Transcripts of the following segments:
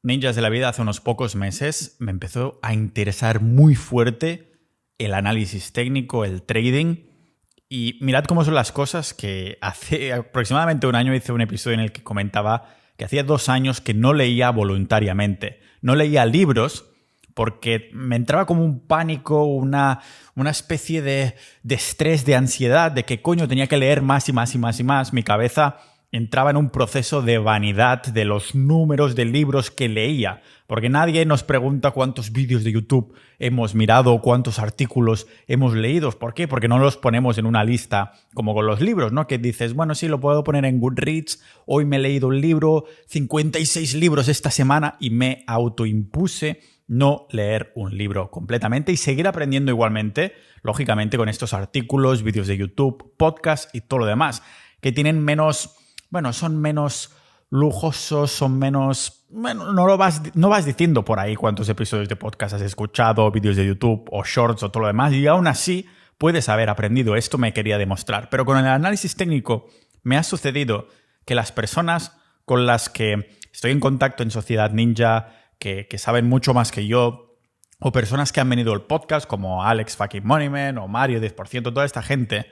ninjas de la vida, hace unos pocos meses me empezó a interesar muy fuerte el análisis técnico, el trading. Y mirad cómo son las cosas, que hace aproximadamente un año hice un episodio en el que comentaba que hacía 2 años que no leía voluntariamente. No leía libros porque me entraba como un pánico, una especie de estrés, de ansiedad, de que coño tenía que leer más y más y más y más. Mi cabeza entraba en un proceso de vanidad de los números de libros que leía, porque nadie nos pregunta cuántos vídeos de YouTube hemos mirado, cuántos artículos hemos leído. ¿Por qué? Porque no los ponemos en una lista como con los libros, ¿no? Que dices, bueno, sí, lo puedo poner en Goodreads, hoy me he leído un libro, 56 libros esta semana, y me autoimpuse no leer un libro completamente y seguir aprendiendo igualmente, lógicamente, con estos artículos, vídeos de YouTube, podcasts y todo lo demás, que tienen menos... Bueno, son menos lujosos, son menos... Bueno, no vas diciendo por ahí cuántos episodios de podcast has escuchado, vídeos de YouTube o shorts o todo lo demás, y aún así puedes haber aprendido. Esto me quería demostrar. Pero con el análisis técnico me ha sucedido que las personas con las que estoy en contacto en Sociedad Ninja, que saben mucho más que yo, o personas que han venido al podcast como Alex fucking Moneyman o Mario 10%, toda esta gente,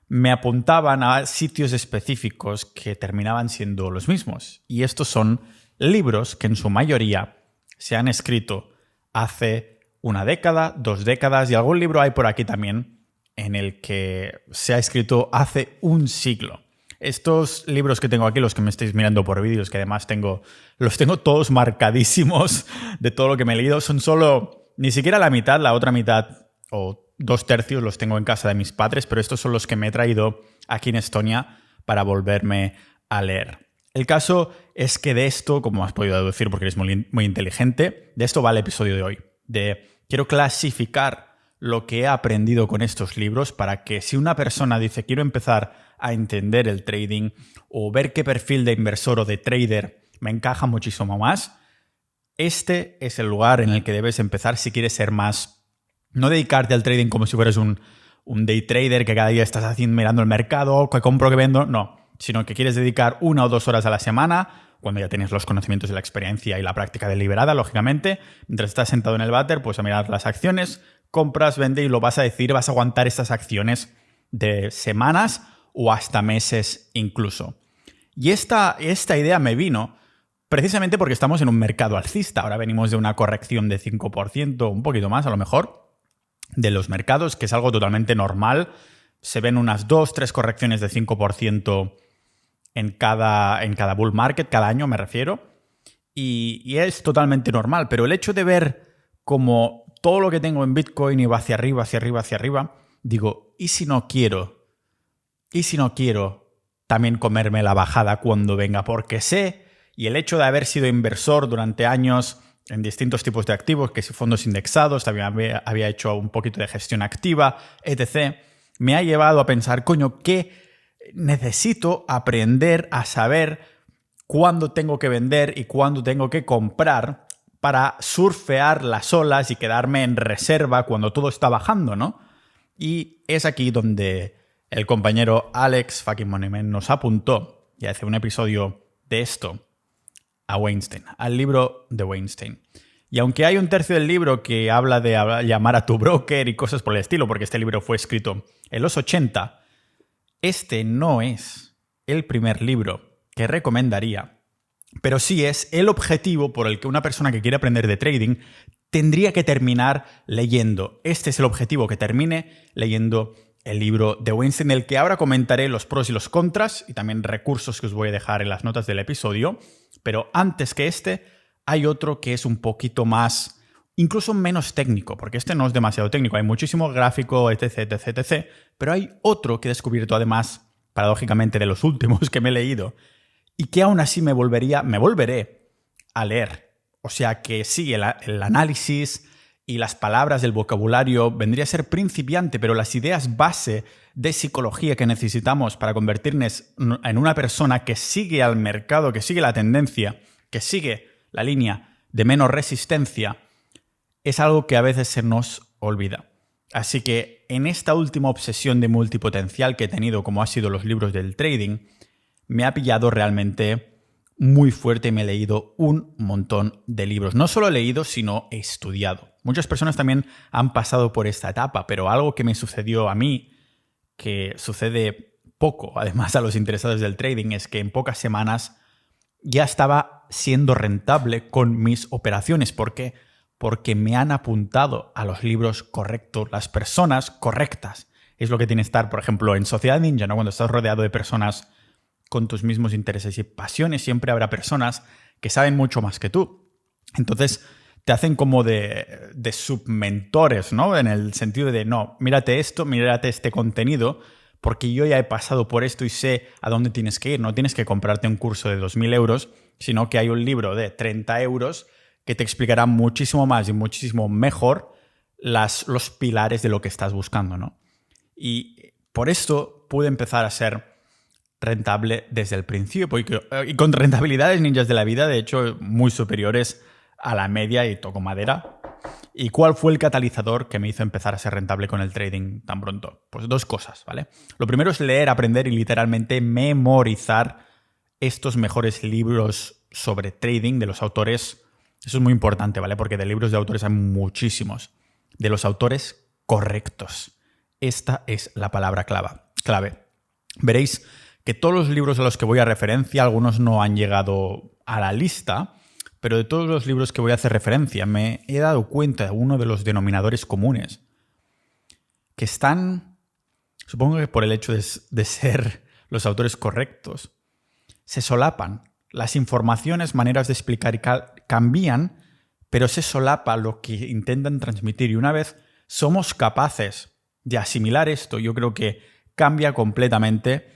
me apuntaban a sitios específicos que terminaban siendo los mismos. Y estos son libros que en su mayoría se han escrito hace 1 década, 2 décadas, y algún libro hay por aquí también en el que se ha escrito hace 1 siglo. Estos libros que tengo aquí, los que me estáis mirando por vídeos, que además los tengo todos marcadísimos de todo lo que me he leído, son solo ni siquiera la mitad, la otra mitad o 2/3 los tengo en casa de mis padres, pero estos son los que me he traído aquí en Estonia para volverme a leer. El caso es que de esto, como has podido deducir porque eres muy inteligente, de esto va el episodio de hoy. Quiero clasificar lo que he aprendido con estos libros para que si una persona dice quiero empezar a entender el trading o ver qué perfil de inversor o de trader me encaja muchísimo más, este es el lugar en el que debes empezar si quieres ser más... No dedicarte al trading como si fueras un day trader que cada día estás mirando el mercado, que compro, que vendo, no. Sino que quieres dedicar 1 o 2 horas a la semana, cuando ya tienes los conocimientos y la experiencia y la práctica deliberada, lógicamente, mientras estás sentado en el váter, pues a mirar las acciones, compras, vende y lo vas a decir, vas a aguantar estas acciones de semanas o hasta meses incluso. Y esta idea me vino precisamente porque estamos en un mercado alcista. Ahora venimos de una corrección de 5%, un poquito más a lo mejor, de los mercados, que es algo totalmente normal. Se ven unas 2-3 correcciones de 5% en cada bull market, cada año me refiero, y es totalmente normal. Pero el hecho de ver como todo lo que tengo en Bitcoin iba hacia arriba, hacia arriba, hacia arriba, digo, ¿y si no quiero también comerme la bajada cuando venga? Porque sé, y el hecho de haber sido inversor durante años en distintos tipos de activos, que si fondos indexados, también había hecho un poquito de gestión activa, etc., me ha llevado a pensar, coño, ¿qué necesito aprender a saber cuándo tengo que vender y cuándo tengo que comprar para surfear las olas y quedarme en reserva cuando todo está bajando, ¿no? Y es aquí donde el compañero Alex fucking Moneyman nos apuntó, y hace un episodio de esto, a Weinstein, al libro de Weinstein. Y aunque hay 1/3 del libro que habla de llamar a tu broker y cosas por el estilo, porque este libro fue escrito en los 80, este no es el primer libro que recomendaría, pero sí es el objetivo por el que una persona que quiere aprender de trading tendría que terminar leyendo. Este es el objetivo, que termine leyendo el libro de Weinstein, el que ahora comentaré los pros y los contras y también recursos que os voy a dejar en las notas del episodio. Pero antes que este, hay otro que es un poquito más, incluso menos técnico, porque este no es demasiado técnico. Hay muchísimo gráfico, etc, etc, etc. Pero hay otro que he descubierto, además, paradójicamente, de los últimos que me he leído, y que aún así me volveré a leer. O sea que sí, el análisis y las palabras del vocabulario vendría a ser principiante, pero las ideas base de psicología que necesitamos para convertirnos en una persona que sigue al mercado, que sigue la tendencia, que sigue la línea de menos resistencia, es algo que a veces se nos olvida. Así que en esta última obsesión de multipotencial que he tenido, como ha sido los libros del trading, me ha pillado realmente muy fuerte y me he leído un montón de libros. No solo he leído, sino he estudiado. Muchas personas también han pasado por esta etapa, pero algo que me sucedió a mí, que sucede poco, además a los interesados del trading, es que en pocas semanas ya estaba siendo rentable con mis operaciones. ¿Por qué? Porque me han apuntado a los libros correctos, las personas correctas. Es lo que tiene que estar, por ejemplo, en Sociedad Ninja, ¿no? Cuando estás rodeado de personas con tus mismos intereses y pasiones, siempre habrá personas que saben mucho más que tú. Entonces, te hacen como de submentores, ¿no? En el sentido de, no, mírate esto, mírate este contenido, porque yo ya he pasado por esto y sé a dónde tienes que ir. No tienes que comprarte un curso de 2.000 euros, sino que hay un libro de 30 euros que te explicará muchísimo más y muchísimo mejor los pilares de lo que estás buscando, ¿no? Y por esto pude empezar a ser rentable desde el principio, y con rentabilidades ninjas de la vida, de hecho, muy superiores a la media, y toco madera. ¿Y cuál fue el catalizador que me hizo empezar a ser rentable con el trading tan pronto? Pues dos cosas, ¿vale? Lo primero es leer, aprender y literalmente memorizar estos mejores libros sobre trading de los autores. Eso es muy importante, ¿vale? Porque de libros de autores hay muchísimos. De los autores correctos. Esta es la palabra clave. Veréis que todos los libros a los que voy a referencia, algunos no han llegado a la lista, pero de todos los libros que voy a hacer referencia me he dado cuenta de uno de los denominadores comunes, que están, supongo que por el hecho de ser los autores correctos, se solapan. Las informaciones, maneras de explicar cambian, pero se solapa lo que intentan transmitir. Y una vez somos capaces de asimilar esto, yo creo que cambia completamente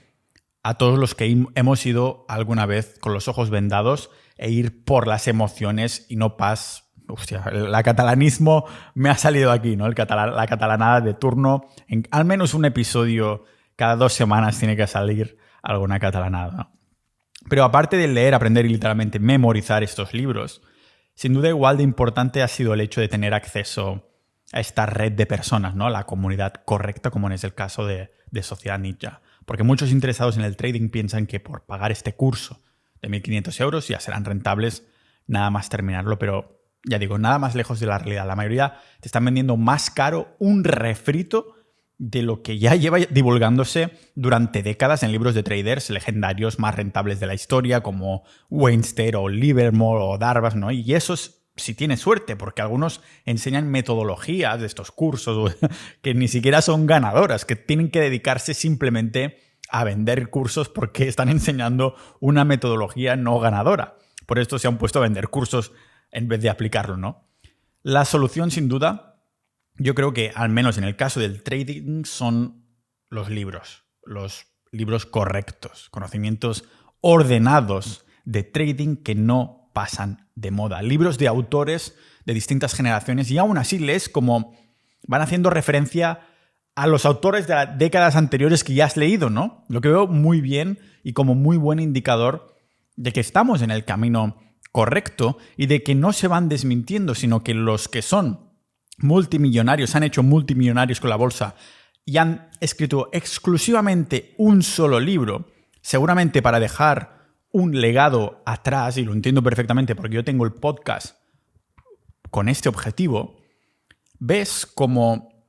a todos los que hemos ido alguna vez con los ojos vendados e ir por las emociones y no Hostia, el catalanismo me ha salido aquí, ¿no? La catalanada de turno. Al menos un episodio cada 2 semanas tiene que salir alguna catalanada, ¿no? Pero aparte de leer, aprender y literalmente memorizar estos libros, sin duda igual de importante ha sido el hecho de tener acceso a esta red de personas, ¿no? La comunidad correcta, como es el caso de Sociedad Ninja. Porque muchos interesados en el trading piensan que por pagar este curso de 1.500 euros ya serán rentables nada más terminarlo, pero ya digo, nada más lejos de la realidad. La mayoría te están vendiendo más caro un refrito de lo que ya lleva divulgándose durante décadas en libros de traders legendarios más rentables de la historia, como Weinstein o Livermore o Darvas, ¿no? Y eso es si tienes suerte, porque algunos enseñan metodologías de estos cursos que ni siquiera son ganadoras, que tienen que dedicarse simplemente a vender cursos porque están enseñando una metodología no ganadora. Por esto se han puesto a vender cursos en vez de aplicarlo, ¿no? La solución, sin duda, yo creo que, al menos en el caso del trading, son los libros correctos, conocimientos ordenados de trading que no pasan de moda. Libros de autores de distintas generaciones y aún así lees como van haciendo referencia a los autores de las décadas anteriores que ya has leído, ¿no? Lo que veo muy bien y como muy buen indicador de que estamos en el camino correcto y de que no se van desmintiendo, sino que los que son multimillonarios, han hecho multimillonarios con la bolsa y han escrito exclusivamente un solo libro, seguramente para dejar un legado atrás, y lo entiendo perfectamente porque yo tengo el podcast con este objetivo, ves como,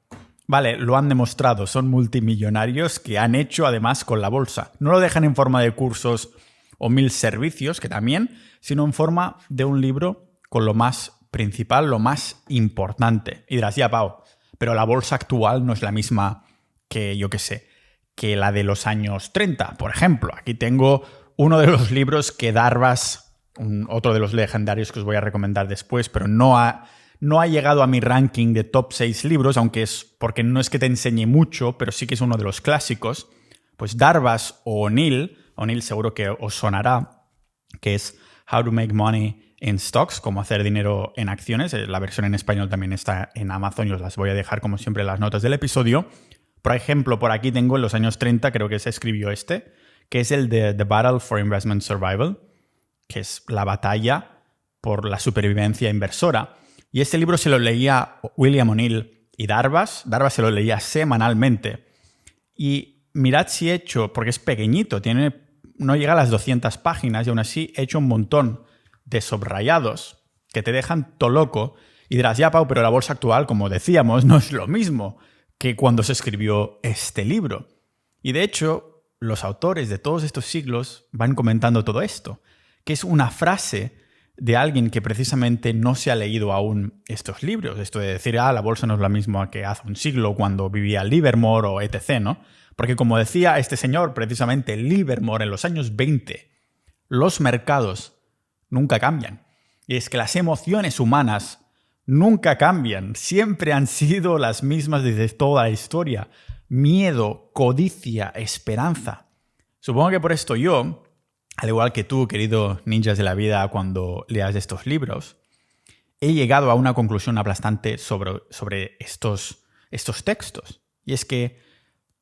vale, lo han demostrado, son multimillonarios que han hecho además con la bolsa. No lo dejan en forma de cursos o 1000 servicios, que también, sino en forma de un libro con lo más principal, lo más importante. Y dirás, ya, Pau, pero la bolsa actual no es la misma que, yo qué sé, que la de los años 30, por ejemplo. Aquí tengo uno de los libros que Darvas, otro de los legendarios que os voy a recomendar después, pero no ha llegado a mi ranking de top 6 libros, aunque es porque no es que te enseñe mucho, pero sí que es uno de los clásicos. Pues Darvas o O'Neill seguro que os sonará, que es How to Make Money in Stocks, cómo hacer dinero en acciones. La versión en español también está en Amazon y os las voy a dejar como siempre en las notas del episodio. Por ejemplo, por aquí tengo en los años 30, creo que se escribió que es el de The Battle for Investment Survival, que es la batalla por la supervivencia inversora. Y este libro se lo leía William O'Neill y Darvas. Darvas se lo leía semanalmente. Y mirad si he hecho, porque es pequeñito, tiene no llega a las 200 páginas y aún así he hecho un montón de subrayados que te dejan todo loco. Y dirás, ya Pau, pero la bolsa actual, como decíamos, no es lo mismo que cuando se escribió este libro. Y de hecho, los autores de todos estos siglos van comentando todo esto, que es una frase de alguien que precisamente no se ha leído aún estos libros. Esto de decir, la bolsa no es la misma que hace un siglo cuando vivía Livermore o etc., ¿no? Porque como decía este señor, precisamente Livermore, en los años 20, los mercados nunca cambian. Y es que las emociones humanas nunca cambian, siempre han sido las mismas desde toda la historia. Miedo, codicia, esperanza. Supongo que por esto yo, al igual que tú, querido ninjas de la vida, cuando leas estos libros, he llegado a una conclusión aplastante sobre estos textos. Y es que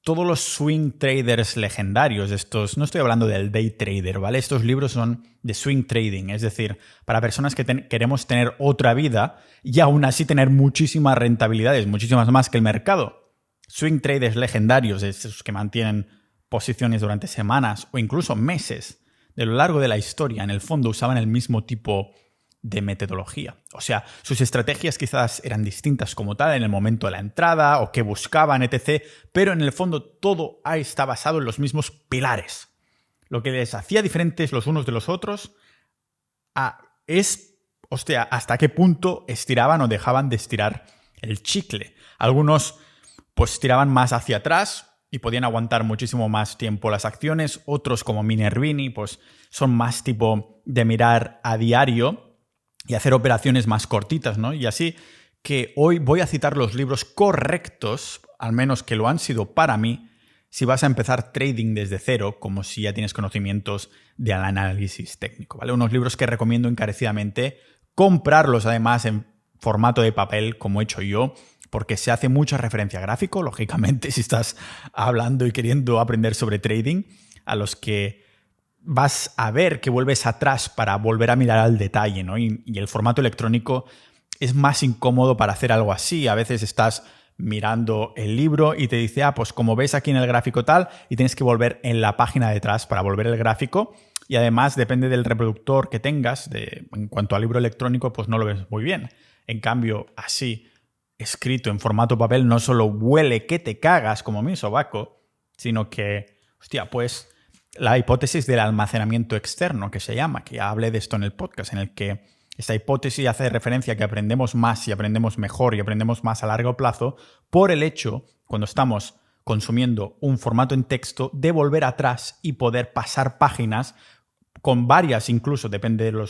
todos los swing traders legendarios, no estoy hablando del day trader, ¿vale? Estos libros son de swing trading, es decir, para personas que queremos tener otra vida y aún así tener muchísimas rentabilidades, muchísimas más que el mercado. Swing traders legendarios, esos que mantienen posiciones durante semanas o incluso meses de lo largo de la historia, en el fondo usaban el mismo tipo de metodología. O sea, sus estrategias quizás eran distintas como tal en el momento de la entrada o qué buscaban, etc. Pero en el fondo todo está basado en los mismos pilares. Lo que les hacía diferentes los unos de los otros es, hasta qué punto estiraban o dejaban de estirar el chicle. Algunos pues tiraban más hacia atrás y podían aguantar muchísimo más tiempo las acciones. Otros, como Minervini, pues son más tipo de mirar a diario y hacer operaciones más cortitas, ¿no? Y así que hoy voy a citar los libros correctos, al menos que lo han sido para mí, si vas a empezar trading desde cero, como si ya tienes conocimientos del análisis técnico, ¿vale? Unos libros que recomiendo encarecidamente comprarlos, además, en formato de papel, como he hecho yo, porque se hace mucha referencia a gráfico, lógicamente, si estás hablando y queriendo aprender sobre trading, a los que vas a ver que vuelves atrás para volver a mirar al detalle, ¿no? Y el formato electrónico es más incómodo para hacer algo así. A veces estás mirando el libro y te dice, pues como ves aquí en el gráfico tal, y tienes que volver en la página de atrás para volver el gráfico. Y además depende del reproductor que tengas. En cuanto al libro electrónico, pues no lo ves muy bien. En cambio, así, escrito en formato papel, no solo huele que te cagas como mi sobaco, sino que, pues la hipótesis del almacenamiento externo, que se llama, que ya hablé de esto en el podcast, en el que esta hipótesis hace referencia a que aprendemos más y aprendemos mejor y aprendemos más a largo plazo por el hecho, cuando estamos consumiendo un formato en texto, de volver atrás y poder pasar páginas con varias, incluso, depende de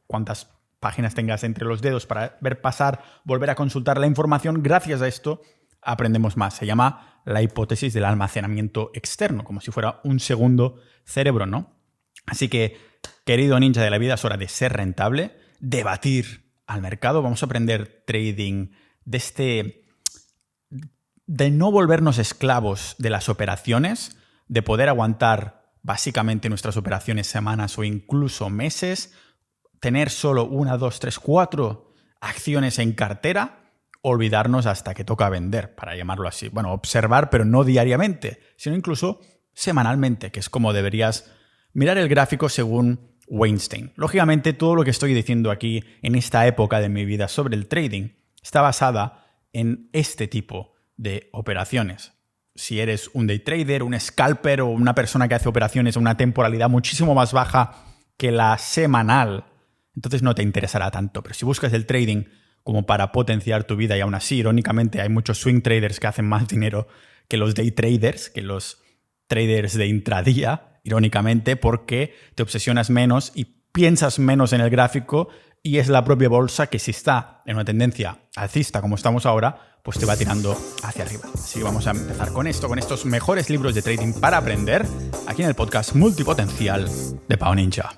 cuántas páginas tengas entre los dedos para ver pasar, volver a consultar la información. Gracias a esto aprendemos más. Se llama la hipótesis del almacenamiento externo, como si fuera un segundo cerebro, ¿no? Así que, querido ninja de la vida, es hora de ser rentable, de batir al mercado. Vamos a aprender trading de no volvernos esclavos de las operaciones, de poder aguantar básicamente nuestras operaciones semanas o incluso meses, tener solo 1, 2, 3, 4 acciones en cartera, olvidarnos hasta que toca vender, para llamarlo así. Bueno, observar, pero no diariamente, sino incluso semanalmente, que es como deberías mirar el gráfico según Weinstein. Lógicamente, todo lo que estoy diciendo aquí en esta época de mi vida sobre el trading está basada en este tipo de operaciones. Si eres un day trader, un scalper o una persona que hace operaciones a una temporalidad muchísimo más baja que la semanal, entonces no te interesará tanto. Pero si buscas el trading como para potenciar tu vida, y aún así, irónicamente, hay muchos swing traders que hacen más dinero que los day traders, que los traders de intradía, irónicamente, porque te obsesionas menos y piensas menos en el gráfico, y es la propia bolsa que, si está en una tendencia alcista como estamos ahora, pues te va tirando hacia arriba. Así que vamos a empezar con estos mejores libros de trading para aprender, aquí en el podcast Multipotencial de Pau Ninja.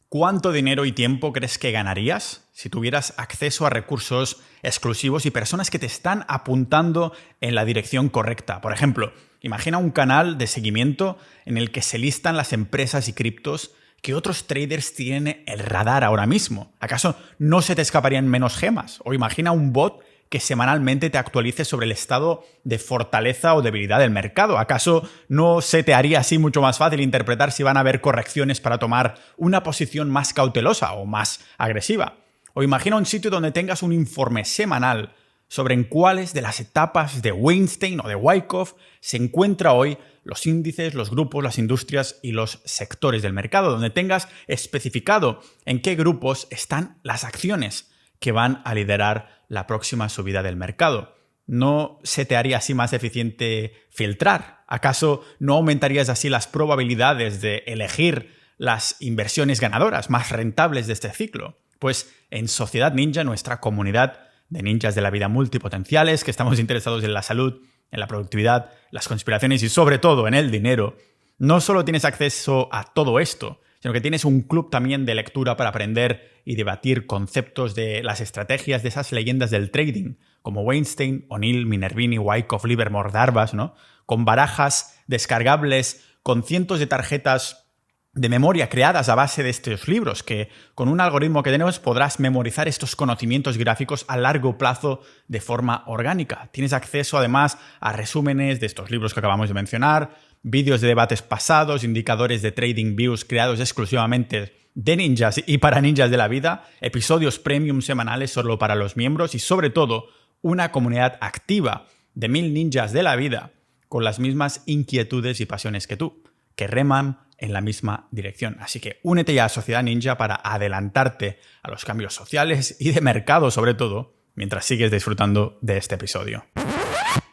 ¿Cuánto dinero y tiempo crees que ganarías si tuvieras acceso a recursos exclusivos y personas que te están apuntando en la dirección correcta? Por ejemplo, imagina un canal de seguimiento en el que se listan las empresas y criptos que otros traders tienen el radar ahora mismo. ¿Acaso no se te escaparían menos gemas? O imagina un bot que semanalmente te actualices sobre el estado de fortaleza o debilidad del mercado. ¿Acaso no se te haría así mucho más fácil interpretar si van a haber correcciones para tomar una posición más cautelosa o más agresiva? O imagina un sitio donde tengas un informe semanal sobre en cuáles de las etapas de Weinstein o de Wyckoff se encuentra hoy los índices, los grupos, las industrias y los sectores del mercado, donde tengas especificado en qué grupos están las acciones que van a liderar la próxima subida del mercado. ¿No se te haría así más eficiente filtrar? ¿Acaso no aumentarías así las probabilidades de elegir las inversiones ganadoras más rentables de este ciclo? Pues en Sociedad Ninja, nuestra comunidad de ninjas de la vida multipotenciales, que estamos interesados en la salud, en la productividad, las conspiraciones y sobre todo en el dinero, no solo tienes acceso a todo esto, sino que tienes un club también de lectura para aprender y debatir conceptos de las estrategias de esas leyendas del trading, como Weinstein, O'Neill, Minervini, Wyckoff, Livermore, Darvas, ¿no? Con barajas descargables, con cientos de tarjetas de memoria creadas a base de estos libros, que con un algoritmo que tenemos podrás memorizar estos conocimientos gráficos a largo plazo de forma orgánica. Tienes acceso además a resúmenes de estos libros que acabamos de mencionar, vídeos de debates pasados, indicadores de trading views creados exclusivamente de ninjas y para ninjas de la vida, episodios premium semanales solo para los miembros y sobre todo una comunidad activa de 1000 ninjas de la vida con las mismas inquietudes y pasiones que tú, que reman en la misma dirección. Así que únete ya a Sociedad Ninja para adelantarte a los cambios sociales y de mercado sobre todo, mientras sigues disfrutando de este episodio.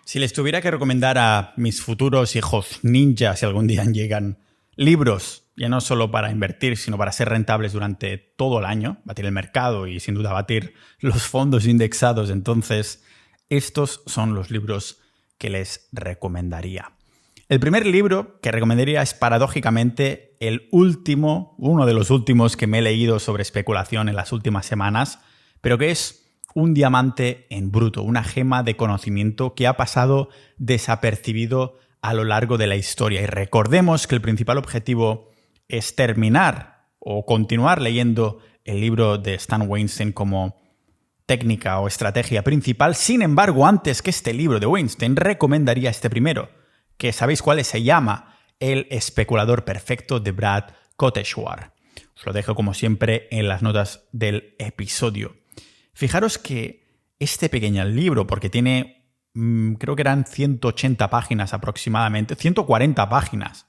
Si les tuviera que recomendar a mis futuros hijos ninjas, si algún día llegan, libros, ya no solo para invertir, sino para ser rentables durante todo el año, batir el mercado y sin duda batir los fondos indexados, entonces estos son los libros que les recomendaría. El primer libro que recomendaría es paradójicamente uno de los últimos que me he leído sobre especulación en las últimas semanas, pero que es un diamante en bruto, una gema de conocimiento que ha pasado desapercibido a lo largo de la historia. Y recordemos que el principal objetivo es terminar o continuar leyendo el libro de Stan Weinstein como técnica o estrategia principal. Sin embargo, antes que este libro de Weinstein, recomendaría este primero, que sabéis cuál es, se llama El especulador perfecto de Brad Koteshwar. Os lo dejo como siempre en las notas del episodio. Fijaros que este pequeño libro, porque tiene, creo que eran 180 páginas aproximadamente, 140 páginas,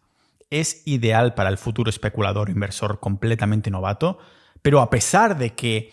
es ideal para el futuro especulador inversor completamente novato, pero a pesar de que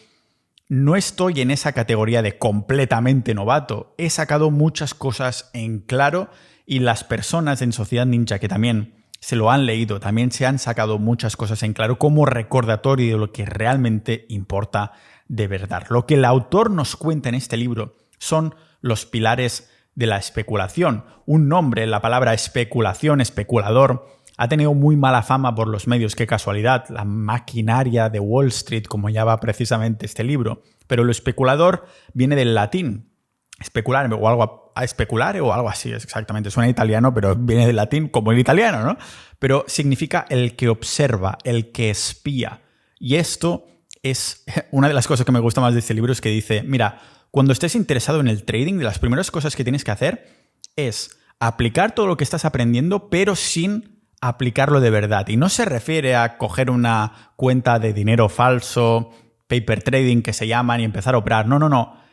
no estoy en esa categoría de completamente novato, he sacado muchas cosas en claro y las personas en Sociedad Ninja que también se lo han leído, también se han sacado muchas cosas en claro como recordatorio de lo que realmente importa de verdad. Lo que el autor nos cuenta en este libro son los pilares de la especulación. Un nombre, la palabra especulación, especulador, ha tenido muy mala fama por los medios, qué casualidad, la maquinaria de Wall Street, como llama precisamente este libro. Pero lo especulador viene del latín, especular o algo a especulare o algo así, es exactamente, suena italiano, pero viene del latín como el italiano, ¿no? Pero significa el que observa, el que espía. Y esto es una de las cosas que me gusta más de este libro, es que dice, mira, cuando estés interesado en el trading, de las primeras cosas que tienes que hacer es aplicar todo lo que estás aprendiendo, pero sin aplicarlo de verdad. Y no se refiere a coger una cuenta de dinero falso, paper trading que se llaman, y empezar a operar. No.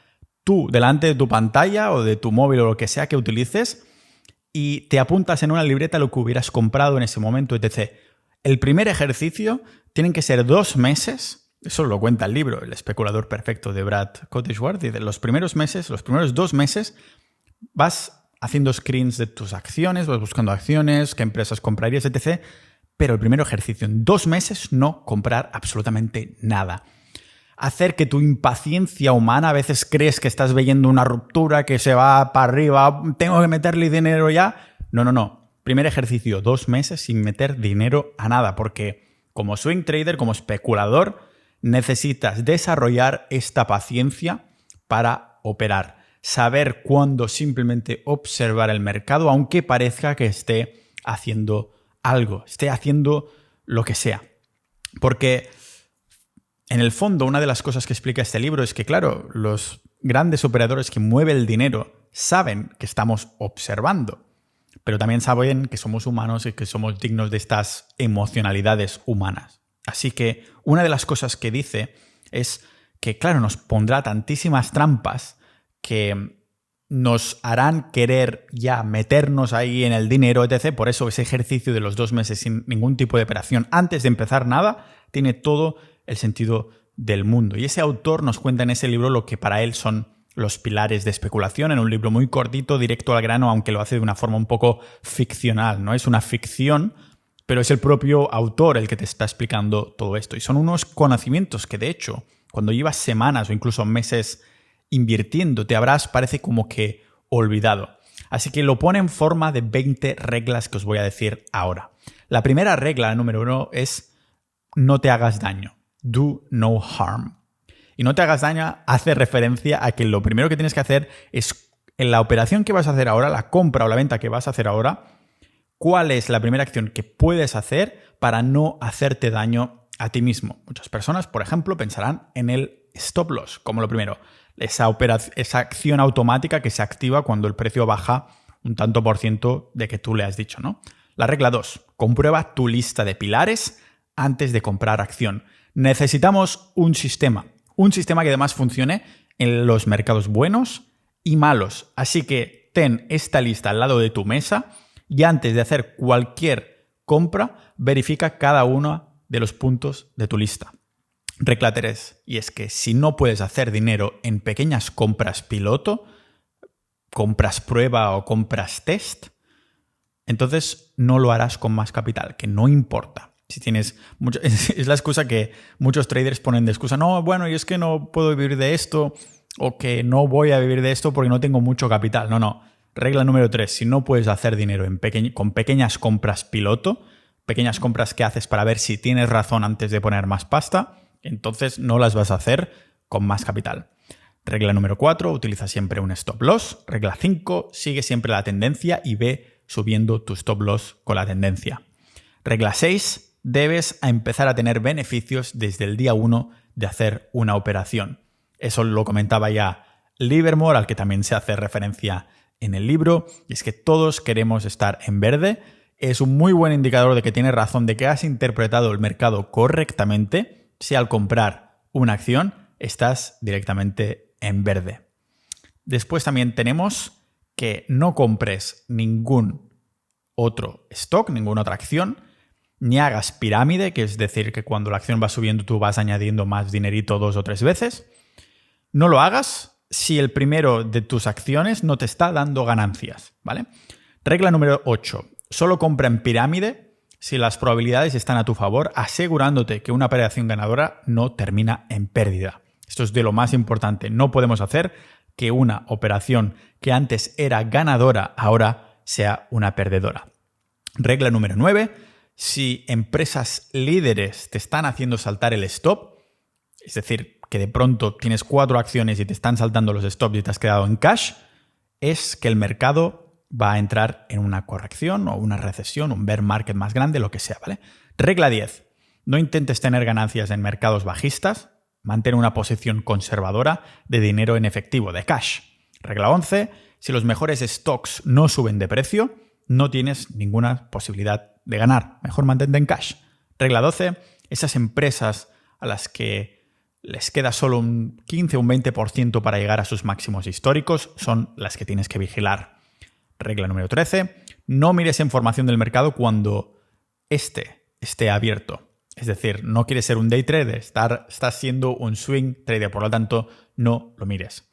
Tú, delante de tu pantalla o de tu móvil o lo que sea que utilices, y te apuntas en una libreta lo que hubieras comprado en ese momento, etc. El primer ejercicio tienen que ser 2 meses, eso lo cuenta el libro, El especulador perfecto de Brad Koteshwar, dice, los primeros 2 meses, vas haciendo screens de tus acciones, vas buscando acciones, qué empresas comprarías, etc. Pero el primer ejercicio, en 2 meses, no comprar absolutamente nada. Hacer que tu impaciencia humana, a veces crees que estás viendo una ruptura, que se va para arriba, tengo que meterle dinero ya. No. Primer ejercicio, 2 meses sin meter dinero a nada, porque como swing trader, como especulador, necesitas desarrollar esta paciencia para operar. Saber cuándo simplemente observar el mercado, aunque parezca que esté haciendo algo, esté haciendo lo que sea. Porque en el fondo, una de las cosas que explica este libro es que, claro, los grandes operadores que mueven el dinero saben que estamos observando, pero también saben que somos humanos y que somos dignos de estas emocionalidades humanas. Así que una de las cosas que dice es que, claro, nos pondrá tantísimas trampas que nos harán querer ya meternos ahí en el dinero, etc. Por eso ese ejercicio de los 2 meses sin ningún tipo de operación antes de empezar nada tiene todo el sentido del mundo. Y ese autor nos cuenta en ese libro lo que para él son los pilares de especulación, en un libro muy cortito, directo al grano, aunque lo hace de una forma un poco ficcional, ¿no? Es una ficción, pero es el propio autor el que te está explicando todo esto. Y son unos conocimientos que, de hecho, cuando llevas semanas o incluso meses invirtiendo, te habrás, parece como que, olvidado. Así que lo pone en forma de 20 reglas que os voy a decir ahora. La primera regla, la número 1, es no te hagas daño. Do no harm. Y no te hagas daño hace referencia a que lo primero que tienes que hacer es, en la operación que vas a hacer ahora, la compra o la venta que vas a hacer ahora, ¿cuál es la primera acción que puedes hacer para no hacerte daño a ti mismo? Muchas personas, por ejemplo, pensarán en el stop loss como lo primero. Esa acción automática que se activa cuando el precio baja un tanto por ciento de que tú le has dicho, ¿no? La regla 2. Comprueba tu lista de pilares antes de comprar acción. Necesitamos un sistema que además funcione en los mercados buenos y malos. Así que ten esta lista al lado de tu mesa y antes de hacer cualquier compra, verifica cada uno de los puntos de tu lista. Regla 3. Y es que si no puedes hacer dinero en pequeñas compras piloto, compras prueba o compras test, entonces no lo harás con más capital, que no importa. Si tienes mucho, es la excusa que muchos traders ponen de excusa. No, bueno, y es que no puedo vivir de esto o que no voy a vivir de esto porque no tengo mucho capital. No. Regla número 3. Si no puedes hacer dinero con pequeñas compras piloto, pequeñas compras que haces para ver si tienes razón antes de poner más pasta, entonces no las vas a hacer con más capital. Regla número 4. Utiliza siempre un stop loss. Regla 5. Sigue siempre la tendencia y ve subiendo tu stop loss con la tendencia. Regla 6. Debes empezar a tener beneficios desde el día 1 de hacer una operación. Eso lo comentaba ya Livermore, al que también se hace referencia en el libro, y es que todos queremos estar en verde. Es un muy buen indicador de que tienes razón, de que has interpretado el mercado correctamente, si al comprar una acción estás directamente en verde. Después también tenemos que no compres ningún otro stock, ninguna otra acción, ni hagas pirámide, que es decir, que cuando la acción va subiendo tú vas añadiendo más dinerito 2 o 3 veces. No lo hagas si el primero de tus acciones no te está dando ganancias, ¿vale? Regla número 8. Solo compra en pirámide si las probabilidades están a tu favor, asegurándote que una operación ganadora no termina en pérdida. Esto es de lo más importante. No podemos hacer que una operación que antes era ganadora ahora sea una perdedora. Regla número 9. Si empresas líderes te están haciendo saltar el stop, es decir, que de pronto tienes 4 acciones y te están saltando los stops y te has quedado en cash, es que el mercado va a entrar en una corrección o una recesión, un bear market más grande, lo que sea, ¿vale? Regla 10. No intentes tener ganancias en mercados bajistas, mantén una posición conservadora de dinero en efectivo, de cash. Regla 11. Si los mejores stocks no suben de precio, no tienes ninguna posibilidad de ganar. Mejor mantente en cash. Regla 12. Esas empresas a las que les queda solo un 15 o un 20% para llegar a sus máximos históricos son las que tienes que vigilar. Regla número 13. No mires información del mercado cuando esté abierto. Es decir, no quieres ser un day trader, estás siendo un swing trader, por lo tanto, no lo mires.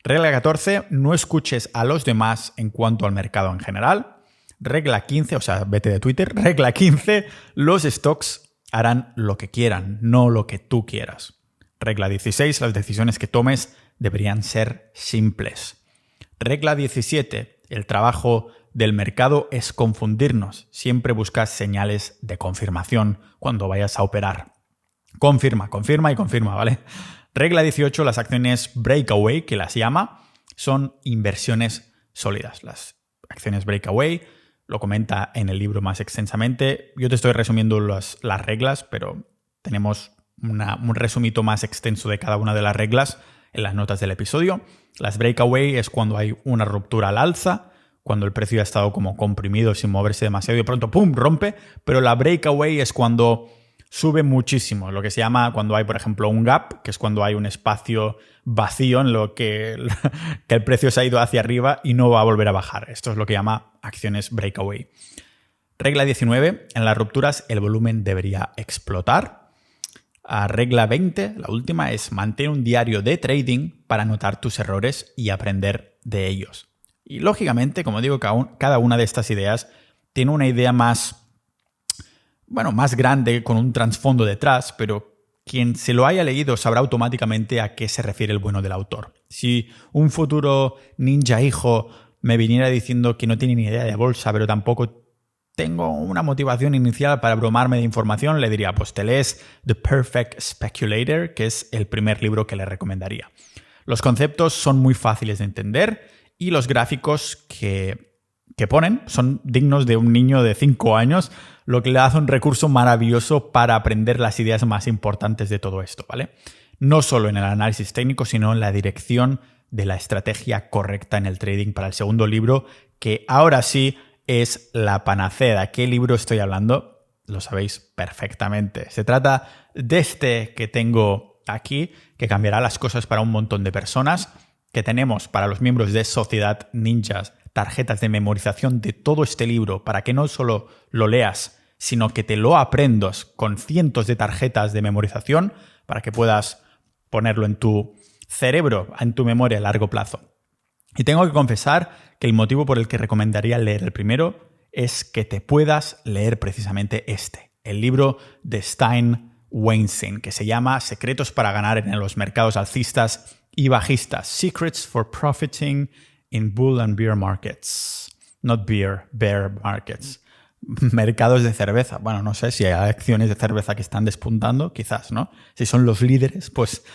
Regla 14. No escuches a los demás en cuanto al mercado en general. Regla 15, o sea, vete de Twitter. Regla 15, los stocks harán lo que quieran, no lo que tú quieras. Regla 16, las decisiones que tomes deberían ser simples. Regla 17, el trabajo del mercado es confundirnos. Siempre buscas señales de confirmación cuando vayas a operar. Confirma y confirma, ¿vale? Regla 18, las acciones breakaway, que las llama, son inversiones sólidas. Las acciones breakaway lo comenta en el libro más extensamente. Yo te estoy resumiendo las reglas, pero tenemos un resumito más extenso de cada una de las reglas en las notas del episodio. Las breakaway es cuando hay una ruptura al alza, cuando el precio ha estado como comprimido sin moverse demasiado y de pronto ¡pum!, rompe. Pero la breakaway es cuando sube muchísimo, lo que se llama cuando hay, por ejemplo, un gap, que es cuando hay un espacio vacío en lo que el precio se ha ido hacia arriba y no va a volver a bajar. Esto es lo que llama acciones breakaway. Regla 19. En las rupturas el volumen debería explotar. Regla 20, la última, es mantén un diario de trading para anotar tus errores y aprender de ellos. Y lógicamente, como digo, cada una de estas ideas tiene una idea más grande, con un trasfondo detrás, pero quien se lo haya leído sabrá automáticamente a qué se refiere el bueno del autor. Si un futuro ninja hijo me viniera diciendo que no tiene ni idea de bolsa, pero tampoco tengo una motivación inicial para abrumarme de información, le diría, pues te lees The Perfect Speculator, que es el primer libro que le recomendaría. Los conceptos son muy fáciles de entender y los gráficos que ponen son dignos de un niño de 5 años, lo que le hace un recurso maravilloso para aprender las ideas más importantes de todo esto, ¿vale? No solo en el análisis técnico, sino en la dirección de la estrategia correcta en el trading para el segundo libro, que ahora sí es la panacea. ¿De qué libro estoy hablando? Lo sabéis perfectamente. Se trata de este que tengo aquí, que cambiará las cosas para un montón de personas, que tenemos para los miembros de Sociedad Ninjas tarjetas de memorización de todo este libro para que no solo lo leas, sino que te lo aprendas con cientos de tarjetas de memorización para que puedas ponerlo en tu cerebro, en tu memoria a largo plazo. Y tengo que confesar que el motivo por el que recomendaría leer el primero es que te puedas leer precisamente el libro de Stein Weinstein, que se llama Secretos para ganar en los mercados alcistas y bajistas. Secrets for Profiting in Bull and Bear Markets. Not beer, bear markets. Mercados de cerveza. Bueno, no sé si hay acciones de cerveza que están despuntando, quizás, ¿no? Si son los líderes, pues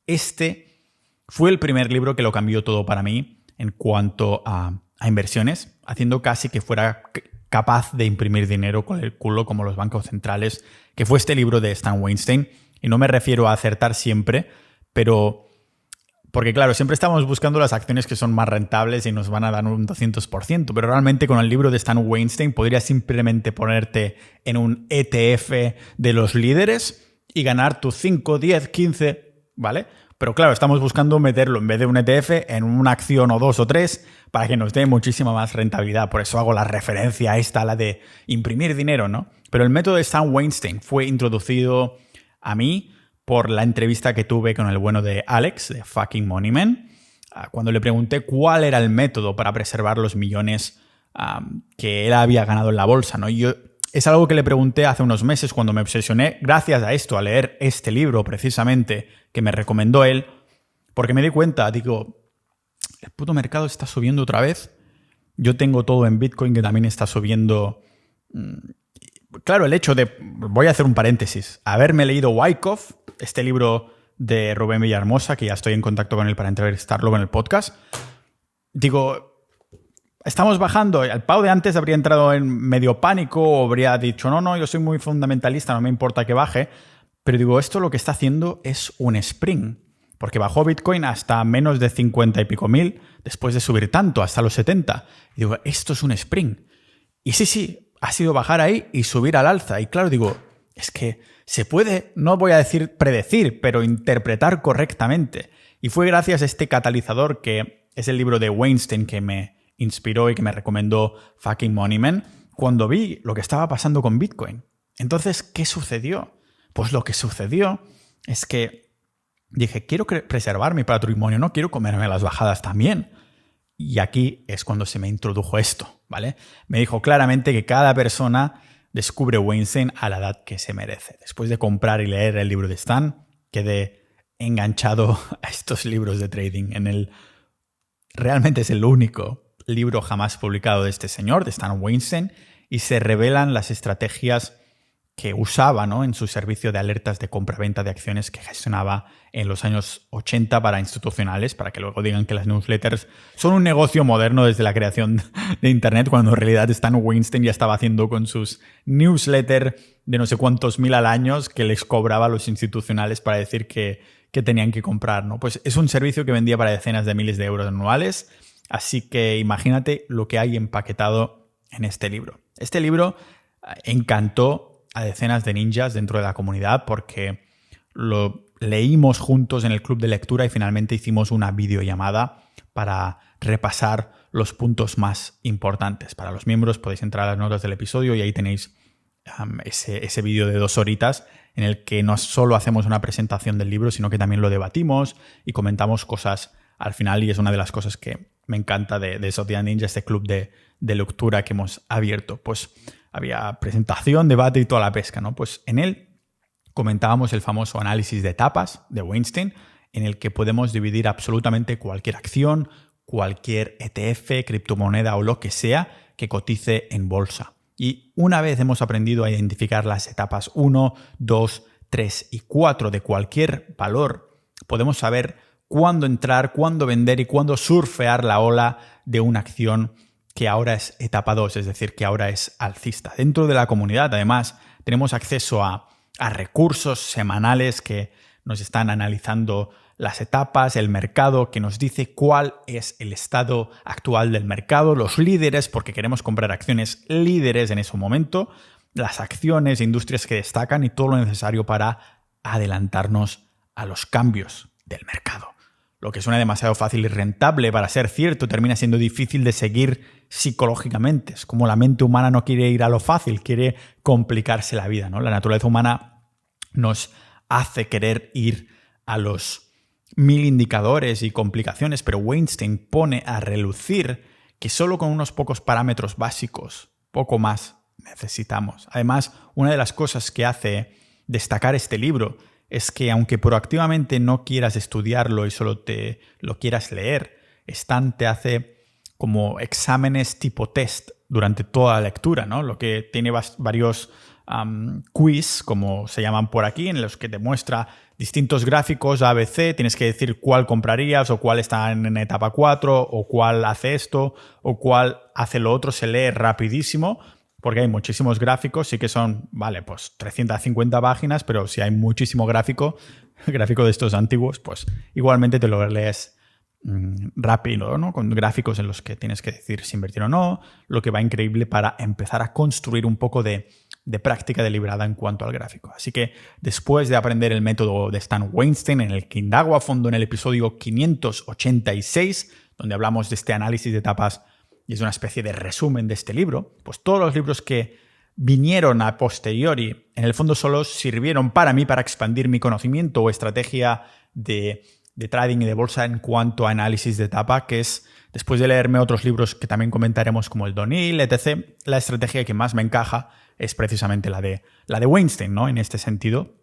este fue el primer libro que lo cambió todo para mí en cuanto a inversiones, haciendo casi que fuera capaz de imprimir dinero con el culo como los bancos centrales, que fue este libro de Stan Weinstein. Y no me refiero a acertar siempre, pero porque claro, siempre estamos buscando las acciones que son más rentables y nos van a dar un 200%, pero realmente con el libro de Stan Weinstein podrías simplemente ponerte en un ETF de los líderes y ganar tus 5, 10, 15, ¿vale? Pero claro, estamos buscando meterlo en vez de un ETF en una acción o 2 o 3 para que nos dé muchísima más rentabilidad. Por eso hago la referencia a esta, la de imprimir dinero, ¿no? Pero el método de Stan Weinstein fue introducido a mí por la entrevista que tuve con el bueno de Alex, de Fucking Money Man, cuando le pregunté cuál era el método para preservar los millones que él había ganado en la bolsa, ¿no? Es algo que le pregunté hace unos meses cuando me obsesioné, gracias a esto, a leer este libro precisamente que me recomendó él, porque me di cuenta, digo, el puto mercado está subiendo otra vez. Yo tengo todo en Bitcoin que también está subiendo. Claro, el hecho de, voy a hacer un paréntesis, haberme leído Wyckoff, este libro de Rubén Villahermosa, que ya estoy en contacto con él para entrevistarlo en el podcast, digo, estamos bajando. El Pau de antes habría entrado en medio pánico o habría dicho, no, yo soy muy fundamentalista, no me importa que baje. Pero digo, esto lo que está haciendo es un spring, porque bajó Bitcoin hasta menos de 50 y pico mil después de subir tanto, hasta los 70. Y digo, esto es un spring. Y sí, ha sido bajar ahí y subir al alza. Y claro, digo, es que se puede, no voy a decir predecir, pero interpretar correctamente. Y fue gracias a este catalizador, que es el libro de Weinstein, que me inspiró y que me recomendó Fucking Money Man, cuando vi lo que estaba pasando con Bitcoin. Entonces, ¿qué sucedió? Pues lo que sucedió es que dije, quiero preservar mi patrimonio, no quiero comerme las bajadas también. Y aquí es cuando se me introdujo esto, ¿vale? Me dijo claramente que cada persona descubre Weinstein a la edad que se merece. Después de comprar y leer el libro de Stan, quedé enganchado a estos libros de trading. Realmente es el único libro jamás publicado de este señor, de Stan Weinstein, y se revelan las estrategias que usaba, ¿no?, en su servicio de alertas de compra-venta de acciones que gestionaba en los años 80 para institucionales, para que luego digan que las newsletters son un negocio moderno desde la creación de Internet, cuando en realidad Stan Weinstein ya estaba haciendo con sus newsletters de no sé cuántos mil al año que les cobraba a los institucionales para decir que que tenían que comprar, ¿no? Pues es un servicio que vendía para decenas de miles de euros anuales, así que imagínate lo que hay empaquetado en este libro. Este libro encantó a decenas de ninjas dentro de la comunidad porque lo leímos juntos en el club de lectura y finalmente hicimos una videollamada para repasar los puntos más importantes. Para los miembros podéis entrar a las notas del episodio y ahí tenéis ese vídeo de 2 horitas en el que no solo hacemos una presentación del libro, sino que también lo debatimos y comentamos cosas al final, y es una de las cosas que me encanta de Sociedad Ninja, este club de lectura que hemos abierto. Pues había presentación, debate y toda la pesca, ¿no? Pues en él comentábamos el famoso análisis de etapas de Weinstein, en el que podemos dividir absolutamente cualquier acción, cualquier ETF, criptomoneda o lo que sea que cotice en bolsa. Y una vez hemos aprendido a identificar las etapas 1, 2, 3 y 4 de cualquier valor, podemos saber cuándo entrar, cuándo vender y cuándo surfear la ola de una acción que ahora es etapa 2, es decir, que ahora es alcista. Dentro de la comunidad, además, tenemos acceso a recursos semanales que nos están analizando las etapas, el mercado, que nos dice cuál es el estado actual del mercado, los líderes, porque queremos comprar acciones líderes en ese momento, las acciones, industrias que destacan y todo lo necesario para adelantarnos a los cambios del mercado. Lo que suena demasiado fácil y rentable para ser cierto termina siendo difícil de seguir psicológicamente. Es como la mente humana no quiere ir a lo fácil, quiere complicarse la vida, ¿no? La naturaleza humana nos hace querer ir a los 1000 indicadores y complicaciones, pero Weinstein pone a relucir que solo con unos pocos parámetros básicos, poco más, necesitamos. Además, una de las cosas que hace destacar este libro es que aunque proactivamente no quieras estudiarlo y solo te lo quieras leer, Stan te hace como exámenes tipo test durante toda la lectura, ¿no? Lo que tiene varios quiz, como se llaman por aquí, en los que te muestra distintos gráficos ABC, tienes que decir cuál comprarías o cuál está en etapa 4 o cuál hace esto o cuál hace lo otro, se lee rapidísimo porque hay muchísimos gráficos, sí que son, vale, pues 350 páginas, pero si hay muchísimo gráfico de estos antiguos, pues igualmente te lo lees rápido, ¿no? Con gráficos en los que tienes que decir si invertir o no, lo que va increíble para empezar a construir un poco de práctica deliberada en cuanto al gráfico. Así que después de aprender el método de Stan Weinstein, en el que indago a fondo en el episodio 586, donde hablamos de este análisis de etapas y es una especie de resumen de este libro, pues todos los libros que vinieron a posteriori, en el fondo solo sirvieron para mí para expandir mi conocimiento o estrategia de trading y de bolsa en cuanto a análisis de etapa, que es, después de leerme otros libros que también comentaremos como el O'Neill, etc., la estrategia que más me encaja es precisamente la de Weinstein, ¿no? En este sentido,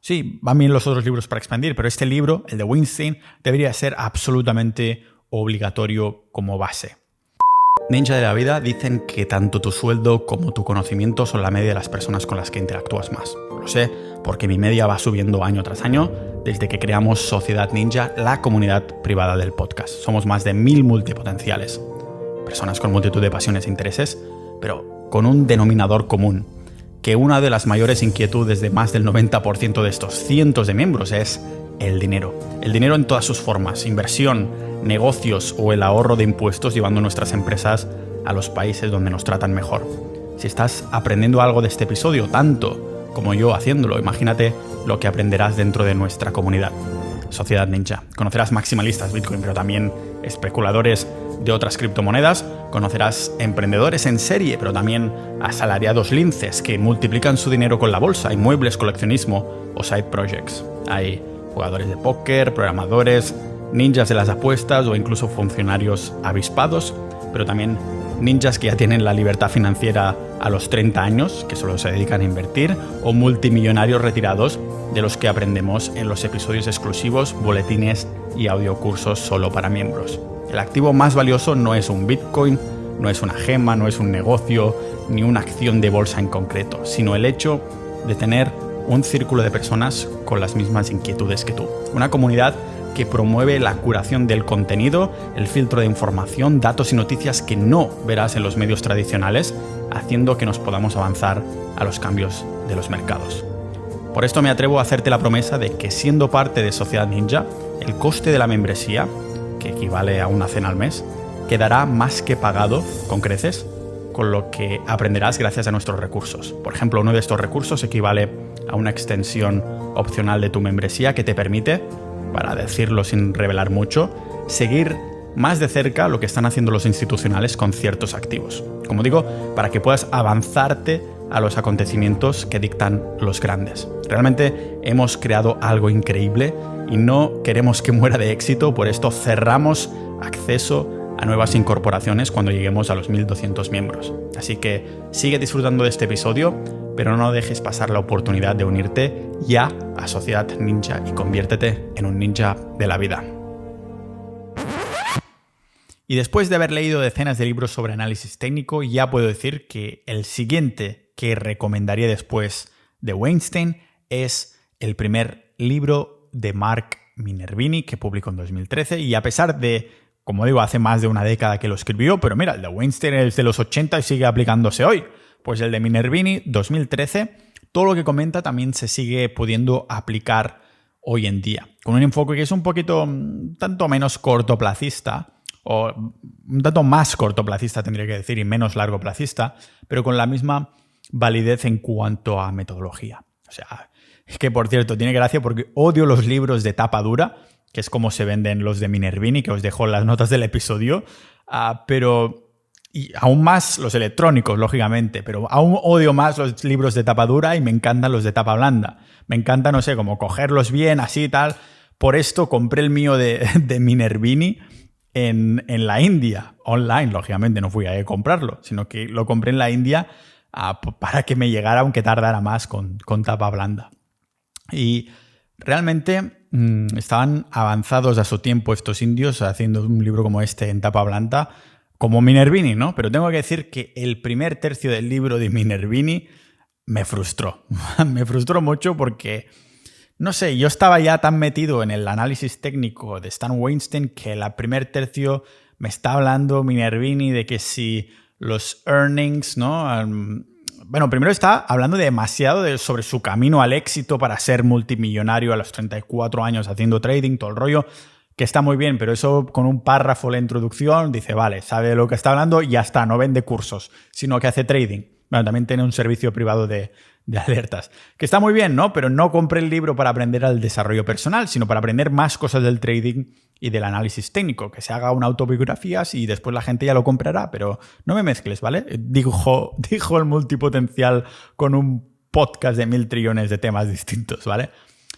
sí, van bien los otros libros para expandir, pero este libro, el de Weinstein, debería ser absolutamente obligatorio como base. Ninja de la vida dicen que tanto tu sueldo como tu conocimiento son la media de las personas con las que interactúas más. Lo sé porque mi media va subiendo año tras año desde que creamos Sociedad Ninja, la comunidad privada del podcast. Somos más de 1000 multipotenciales, personas con multitud de pasiones e intereses, pero con un denominador común, que una de las mayores inquietudes de más del 90% de estos cientos de miembros es el dinero. El dinero en todas sus formas, inversión, negocios o el ahorro de impuestos llevando nuestras empresas a los países donde nos tratan mejor. Si estás aprendiendo algo de este episodio, tanto como yo haciéndolo, imagínate lo que aprenderás dentro de nuestra comunidad. Sociedad Ninja. Conocerás maximalistas Bitcoin, pero también especuladores de otras criptomonedas. Conocerás emprendedores en serie, pero también asalariados linces que multiplican su dinero con la bolsa, inmuebles, coleccionismo o side projects. Hay jugadores de póker, programadores, ninjas de las apuestas o incluso funcionarios avispados, pero también ninjas que ya tienen la libertad financiera a los 30 años, que solo se dedican a invertir, o multimillonarios retirados de los que aprendemos en los episodios exclusivos, boletines y audiocursos solo para miembros. El activo más valioso no es un Bitcoin, no es una gema, no es un negocio, ni una acción de bolsa en concreto, sino el hecho de tener un círculo de personas con las mismas inquietudes que tú. Una comunidad que promueve la curación del contenido, el filtro de información, datos y noticias que no verás en los medios tradicionales, haciendo que nos podamos avanzar a los cambios de los mercados. Por esto me atrevo a hacerte la promesa de que siendo parte de Sociedad Ninja, el coste de la membresía, que equivale a una cena al mes, quedará más que pagado con creces con lo que aprenderás gracias a nuestros recursos. Por ejemplo, uno de estos recursos equivale a una extensión opcional de tu membresía que te permite, para decirlo sin revelar mucho, seguir más de cerca lo que están haciendo los institucionales con ciertos activos. Como digo, para que puedas avanzarte a los acontecimientos que dictan los grandes. Realmente hemos creado algo increíble y no queremos que muera de éxito, por esto cerramos acceso a nuevas incorporaciones cuando lleguemos a los 1200 miembros. Así que sigue disfrutando de este episodio, pero no dejes pasar la oportunidad de unirte ya a Sociedad Ninja y conviértete en un ninja de la vida. Y después de haber leído decenas de libros sobre análisis técnico, ya puedo decir que el siguiente que recomendaría después de Weinstein es el primer libro de Mark Minervini que publicó en 2013, y a pesar de, como digo, hace más de una década que lo escribió, pero mira, el de Weinstein es de los 80 y sigue aplicándose hoy. Pues el de Minervini, 2013, todo lo que comenta también se sigue pudiendo aplicar hoy en día, con un enfoque que es un poquito, tanto menos cortoplacista, o un tanto más cortoplacista tendría que decir, y menos largoplacista, pero con la misma validez en cuanto a metodología. O sea, es que por cierto, tiene gracia porque odio los libros de tapa dura, que es como se venden los de Minervini, que os dejo en las notas del episodio, pero y aún más los electrónicos, lógicamente, pero aún odio más los libros de tapa dura y me encantan los de tapa blanda. Me encanta, no sé, como cogerlos bien, así y tal. Por esto compré el mío de Minervini en la India, online, lógicamente, no fui a comprarlo, sino que lo compré en la India para que me llegara, aunque tardara más, con tapa blanda. Y realmente estaban avanzados a su tiempo estos indios haciendo un libro como este en tapa blanda, como Minervini, ¿no? Pero tengo que decir que el primer tercio del libro de Minervini me frustró. Me frustró mucho porque, no sé, yo estaba ya tan metido en el análisis técnico de Stan Weinstein que el primer tercio me está hablando Minervini de que si los earnings, ¿no? Bueno, primero está hablando demasiado sobre su camino al éxito para ser multimillonario a los 34 años haciendo trading, todo el rollo, que está muy bien, pero eso con un párrafo en la introducción dice, vale, sabe de lo que está hablando y ya está, no vende cursos, sino que hace trading. Bueno, también tiene un servicio privado de alertas, que está muy bien, ¿no? Pero no compré el libro para aprender al desarrollo personal, sino para aprender más cosas del trading y del análisis técnico, que se haga una autobiografía y después la gente ya lo comprará, pero no me mezcles, ¿vale? Dijo el multipotencial con un podcast de 1000 trillones de temas distintos, ¿vale?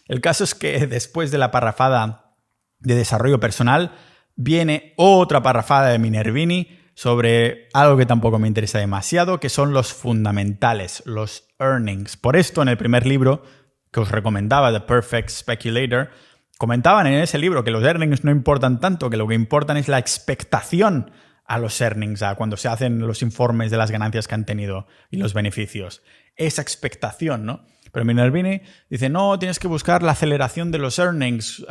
El caso es que después de la parrafada de desarrollo personal viene otra parrafada de Minervini sobre algo que tampoco me interesa demasiado, que son los fundamentales, los earnings. Por esto, en el primer libro que os recomendaba, The Perfect Speculator, comentaban en ese libro que los earnings no importan tanto, que lo que importan es la expectación a los earnings, a cuando se hacen los informes de las ganancias que han tenido y los beneficios. Esa expectación, ¿no? Pero Minervini dice, no, tienes que buscar la aceleración de los earnings,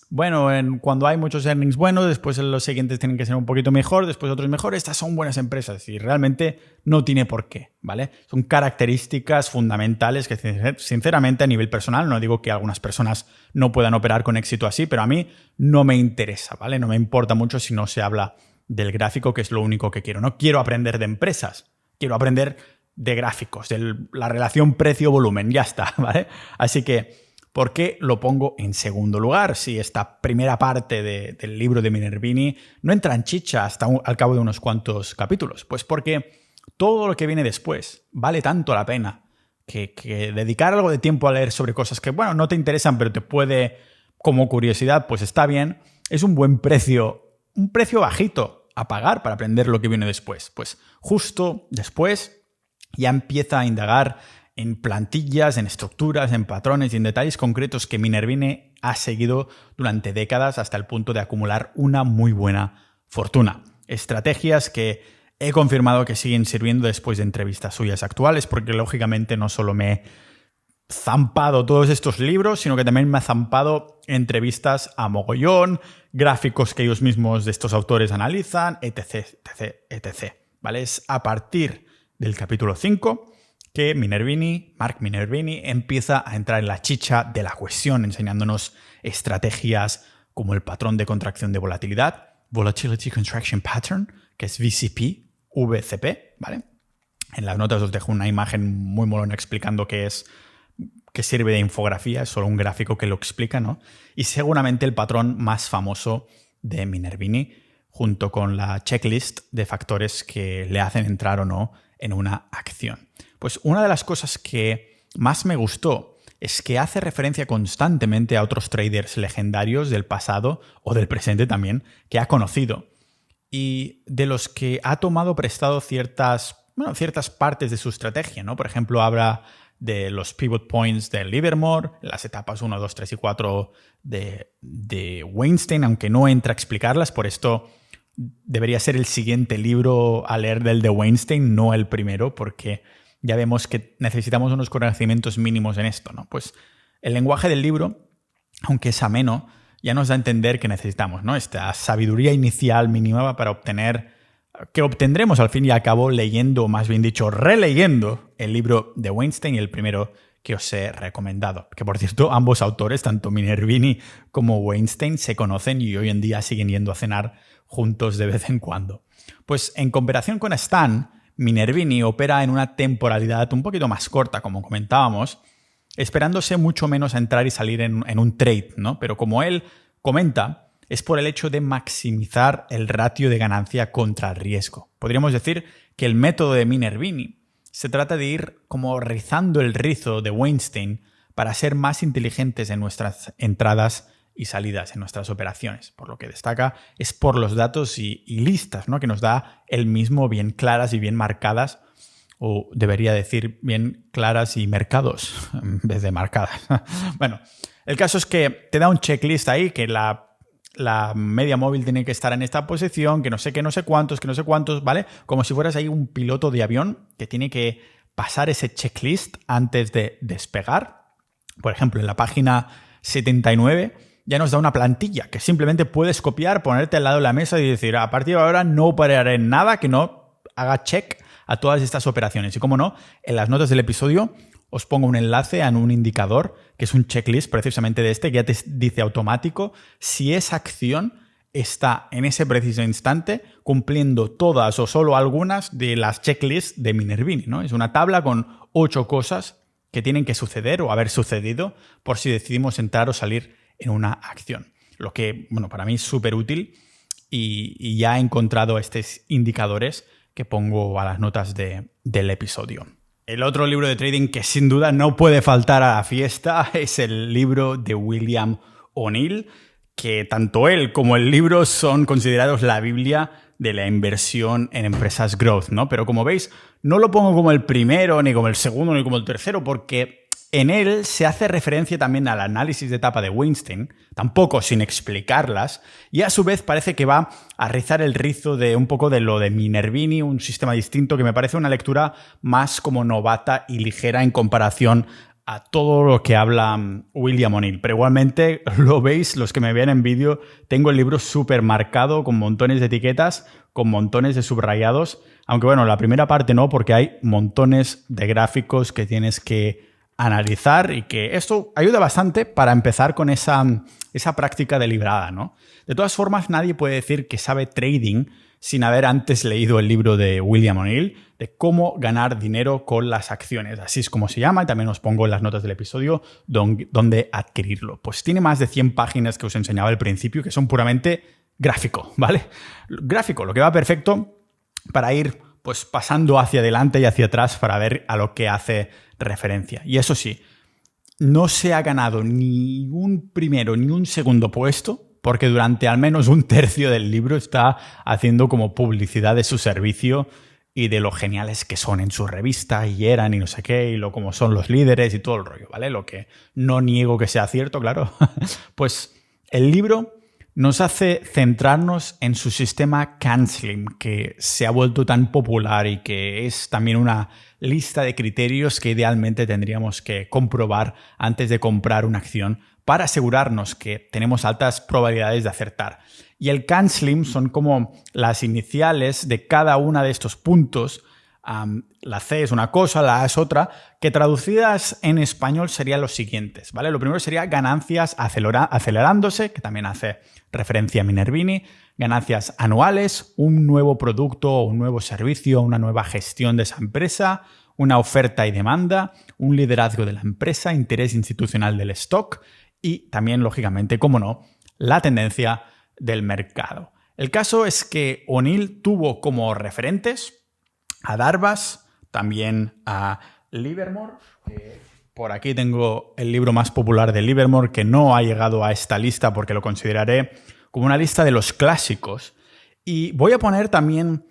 bueno, cuando hay muchos earnings buenos, después los siguientes tienen que ser un poquito mejor, después otros mejor. Estas son buenas empresas y realmente no tiene por qué, ¿vale? Son características fundamentales que, sinceramente, a nivel personal, no digo que algunas personas no puedan operar con éxito así, pero a mí no me interesa, ¿vale? No me importa mucho si no se habla del gráfico, que es lo único que quiero. No quiero aprender de empresas, quiero aprender de gráficos, de la relación precio-volumen, ya está, ¿vale? Así que, ¿por qué lo pongo en segundo lugar? Si esta primera parte del libro de Minervini no entra en chicha hasta al cabo de unos cuantos capítulos. Pues porque todo lo que viene después vale tanto la pena que dedicar algo de tiempo a leer sobre cosas que, bueno, no te interesan, pero te puede, como curiosidad, pues está bien. Es un buen precio, un precio bajito a pagar para aprender lo que viene después. Pues justo después ya empieza a indagar en plantillas, en estructuras, en patrones y en detalles concretos que Minervini ha seguido durante décadas hasta el punto de acumular una muy buena fortuna. Estrategias que he confirmado que siguen sirviendo después de entrevistas suyas actuales, porque lógicamente no solo me he zampado todos estos libros, sino que también me ha zampado entrevistas a mogollón, gráficos que ellos mismos de estos autores analizan, etc, etc, etc. ¿Vale? Es a partir del capítulo 5 que Mark Minervini, empieza a entrar en la chicha de la cuestión, enseñándonos estrategias como el patrón de contracción de volatilidad, Volatility Contraction Pattern, que es VCP, ¿vale? En las notas os dejo una imagen muy molona explicando qué sirve de infografía, es solo un gráfico que lo explica, ¿no? Y seguramente el patrón más famoso de Minervini, junto con la checklist de factores que le hacen entrar o no en una acción. Pues una de las cosas que más me gustó es que hace referencia constantemente a otros traders legendarios del pasado o del presente también que ha conocido y de los que ha tomado prestado ciertas partes de su estrategia, ¿no? Por ejemplo, habla de los pivot points de Livermore, las etapas 1, 2, 3 y 4 de Weinstein, aunque no entra a explicarlas, por esto debería ser el siguiente libro a leer del de Weinstein, no el primero, porque ya vemos que necesitamos unos conocimientos mínimos en esto, ¿no? Pues el lenguaje del libro, aunque es ameno, ya nos da a entender que necesitamos, ¿no? Esta sabiduría inicial mínima para obtener, que obtendremos al fin y al cabo leyendo, o más bien dicho, releyendo el libro de Weinstein y el primero que os he recomendado. Que por cierto, ambos autores, tanto Minervini como Weinstein, se conocen y hoy en día siguen yendo a cenar juntos de vez en cuando. Pues en comparación con Stan, Minervini opera en una temporalidad un poquito más corta, como comentábamos, esperándose mucho menos a entrar y salir en un trade, ¿no? Pero como él comenta, es por el hecho de maximizar el ratio de ganancia contra el riesgo. Podríamos decir que el método de Minervini se trata de ir como rizando el rizo de Weinstein para ser más inteligentes en nuestras entradas y salidas, en nuestras operaciones. Por lo que destaca es por los datos y listas, ¿no? Que nos da él mismo bien claras y bien marcadas, o debería decir bien claras y mercados en vez de marcadas. Bueno, el caso es que te da un checklist ahí, que la media móvil tiene que estar en esta posición, que no sé qué, no sé cuántos, ¿vale? Como si fueras ahí un piloto de avión que tiene que pasar ese checklist antes de despegar. Por ejemplo, en la página 79 ya nos da una plantilla que simplemente puedes copiar, ponerte al lado de la mesa y decir, a partir de ahora no operaré nada que no haga check a todas estas operaciones. Y como no, en las notas del episodio os pongo un enlace a un indicador que es un checklist precisamente de que ya te dice automático si esa acción está en ese preciso instante cumpliendo todas o solo algunas de las checklists de Minervini, ¿no? Es una tabla con 8 cosas que tienen que suceder o haber sucedido por si decidimos entrar o salir en una acción. Lo que, bueno, para mí es súper útil y ya he encontrado estos indicadores que pongo a las notas del episodio. El otro libro de trading que sin duda no puede faltar a la fiesta es el libro de William O'Neill, que tanto él como el libro son considerados la Biblia de la inversión en empresas growth, ¿no? Pero como veis, no lo pongo como el primero, ni como el segundo, ni como el tercero, porque en él se hace referencia también al análisis de etapa de Weinstein, tampoco sin explicarlas, y a su vez parece que va a rizar el rizo de un poco de lo de Minervini, un sistema distinto que me parece una lectura más como novata y ligera en comparación a todo lo que habla William O'Neill. Pero igualmente, lo veis, los que me vean en vídeo, tengo el libro súper marcado con montones de etiquetas, con montones de subrayados, aunque bueno, la primera parte no, porque hay montones de gráficos que tienes que analizar y que esto ayuda bastante para empezar con esa práctica deliberada, ¿no? De todas formas, nadie puede decir que sabe trading sin haber antes leído el libro de William O'Neill de cómo ganar dinero con las acciones. Así es como se llama y también os pongo en las notas del episodio donde adquirirlo. Pues tiene más de 100 páginas que os enseñaba al principio que son puramente gráfico, ¿vale? Gráfico, lo que va perfecto para ir pues pasando hacia adelante y hacia atrás para ver a lo que hace referencia. Y eso sí, no se ha ganado ni un primero ni un segundo puesto porque durante al menos un tercio del libro está haciendo como publicidad de su servicio y de lo geniales que son en su revista y eran y no sé qué y lo como son los líderes y todo el rollo, ¿vale? Lo que no niego que sea cierto, claro. Pues el libro nos hace centrarnos en su sistema CAN-SLIM, que se ha vuelto tan popular y que es también una lista de criterios que idealmente tendríamos que comprobar antes de comprar una acción para asegurarnos que tenemos altas probabilidades de acertar. Y el CAN-SLIM son como las iniciales de cada uno de estos puntos La C es una cosa, la A es otra, que traducidas en español serían los siguientes, ¿vale? Lo primero sería ganancias acelerándose, que también hace referencia a Minervini, ganancias anuales, un nuevo producto o un nuevo servicio, una nueva gestión de esa empresa, una oferta y demanda, un liderazgo de la empresa, interés institucional del stock y también, lógicamente, como no, la tendencia del mercado. El caso es que O'Neill tuvo como referentes a Darvas, también a Livermore. Por aquí tengo el libro más popular de Livermore, que no ha llegado a esta lista porque lo consideraré como una lista de los clásicos. Y voy a poner también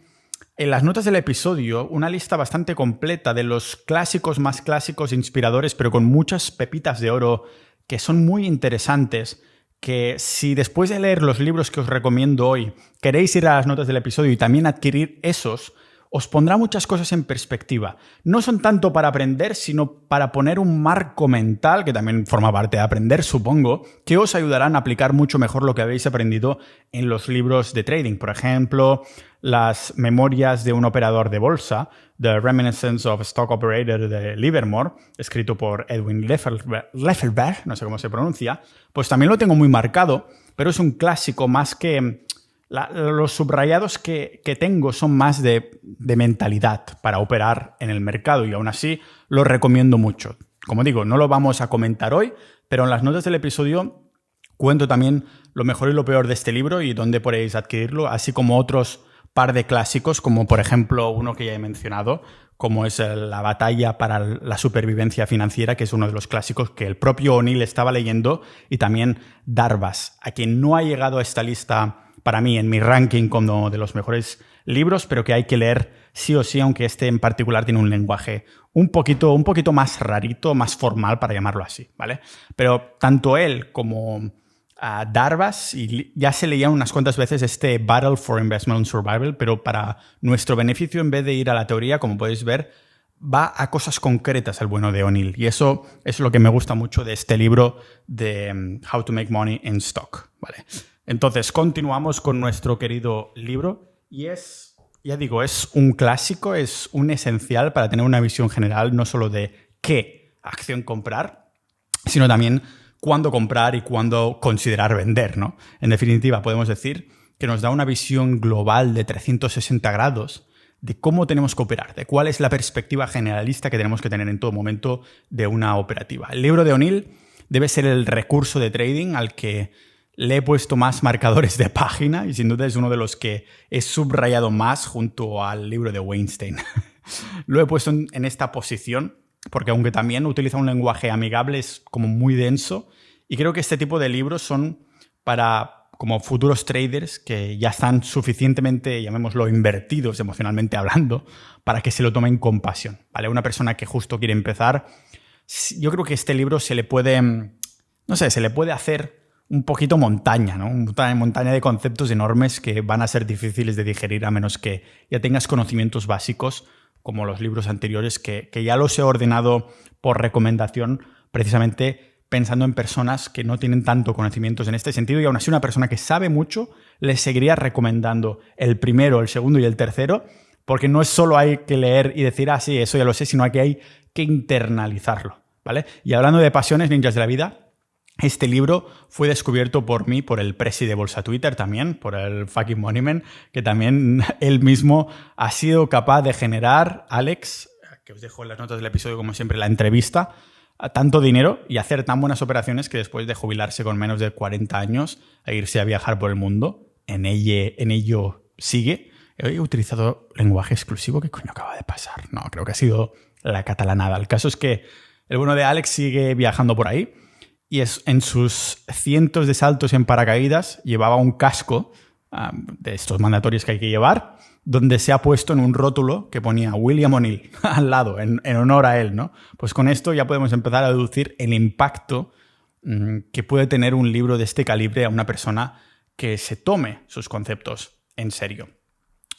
en las notas del episodio una lista bastante completa de los clásicos más clásicos, inspiradores, pero con muchas pepitas de oro que son muy interesantes, que si después de leer los libros que os recomiendo hoy queréis ir a las notas del episodio y también adquirir esos, os pondrá muchas cosas en perspectiva. No son tanto para aprender, sino para poner un marco mental, que también forma parte de aprender, supongo, que os ayudarán a aplicar mucho mejor lo que habéis aprendido en los libros de trading. Por ejemplo, las memorias de un operador de bolsa, The Reminiscence of a Stock Operator de Livermore, escrito por Edwin Leffelberg, no sé cómo se pronuncia, pues también lo tengo muy marcado, pero es un clásico más que... Los subrayados que tengo son más de mentalidad para operar en el mercado y aún así lo recomiendo mucho. Como digo, no lo vamos a comentar hoy, pero en las notas del episodio cuento también lo mejor y lo peor de este libro y dónde podéis adquirirlo, así como otros par de clásicos, como por ejemplo uno que ya he mencionado, como es La batalla para la supervivencia financiera, que es uno de los clásicos que el propio O'Neill estaba leyendo, y también Darvas, a quien no ha llegado a esta lista para mí en mi ranking como de los mejores libros, pero que hay que leer sí o sí, aunque este en particular tiene un lenguaje un poquito más rarito, más formal, para llamarlo así, ¿vale? Pero tanto él como Darvas, y ya se leían unas cuantas veces este Battle for Investment and Survival, pero para nuestro beneficio, en vez de ir a la teoría, como podéis ver, va a cosas concretas el bueno de O'Neill. Y eso es lo que me gusta mucho de este libro de How to Make Money in Stock, ¿vale? Entonces, continuamos con nuestro querido libro y es, ya digo, es un clásico, es un esencial para tener una visión general no solo de qué acción comprar, sino también cuándo comprar y cuándo considerar vender, ¿no? En definitiva, podemos decir que nos da una visión global de 360 grados de cómo tenemos que operar, de cuál es la perspectiva generalista que tenemos que tener en todo momento de una operativa. El libro de O'Neill debe ser el recurso de trading al que le he puesto más marcadores de página y sin duda es uno de los que he subrayado más junto al libro de Weinstein. Lo he puesto en esta posición porque aunque también utiliza un lenguaje amigable, es como muy denso y creo que este tipo de libros son para como futuros traders que ya están suficientemente, llamémoslo, invertidos emocionalmente hablando, para que se lo tomen con pasión, ¿vale? Una persona que justo quiere empezar, yo creo que este libro se le puede, no sé, se le puede hacer un poquito montaña, ¿no? Una montaña de conceptos enormes que van a ser difíciles de digerir a menos que ya tengas conocimientos básicos como los libros anteriores que ya los he ordenado por recomendación precisamente pensando en personas que no tienen tanto conocimientos en este sentido y aún así una persona que sabe mucho les seguiría recomendando el primero, el segundo y el tercero porque no es solo hay que leer y decir, ah, sí, eso ya lo sé, sino que hay que internalizarlo, ¿vale? Y hablando de pasiones ninjas de la vida, este libro fue descubierto por mí, por el presi de Bolsa Twitter también, por el fucking Moneyman, que también él mismo ha sido capaz de generar, Alex, que os dejo en las notas del episodio como siempre la entrevista, a tanto dinero y hacer tan buenas operaciones que después de jubilarse con menos de 40 años e irse a viajar por el mundo, en ello sigue. He utilizado lenguaje exclusivo, ¿qué coño acaba de pasar? No, creo que ha sido la catalanada. El caso es que el bueno de Alex sigue viajando por ahí. Y en sus cientos de saltos en paracaídas llevaba un casco de estos mandatorios que hay que llevar, donde se ha puesto en un rótulo que ponía William O'Neill al lado, en honor a él, ¿no? Pues con esto ya podemos empezar a deducir el impacto que puede tener un libro de este calibre a una persona que se tome sus conceptos en serio.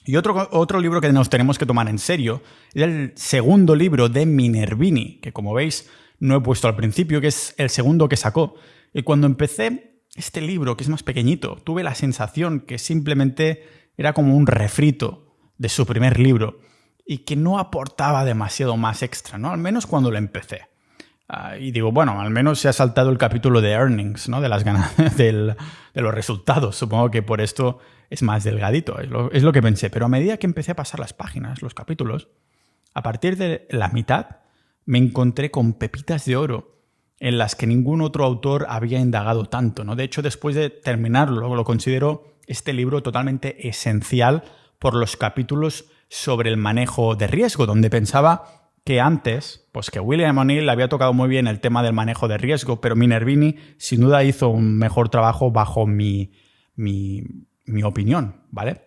Y otro libro que nos tenemos que tomar en serio es el segundo libro de Minervini, que como veis no he puesto al principio, que es el segundo que sacó. Y cuando empecé este libro, que es más pequeñito, tuve la sensación que simplemente era como un refrito de su primer libro. y que no aportaba demasiado más extra, ¿no? Al menos cuando lo empecé. Y digo, bueno, al menos se ha saltado el capítulo de earnings, ¿no? De las ganancias, de los resultados. Supongo que por esto es más delgadito, es lo que pensé. Pero a medida que empecé a pasar las páginas, los capítulos, a partir de la mitad me encontré con pepitas de oro en las que ningún otro autor había indagado tanto, ¿no? De hecho, después de terminarlo, lo considero este libro totalmente esencial por los capítulos sobre el manejo de riesgo, donde pensaba que antes, pues que William O'Neill había tocado muy bien el tema del manejo de riesgo, pero Minervini sin duda hizo un mejor trabajo bajo mi opinión, ¿vale?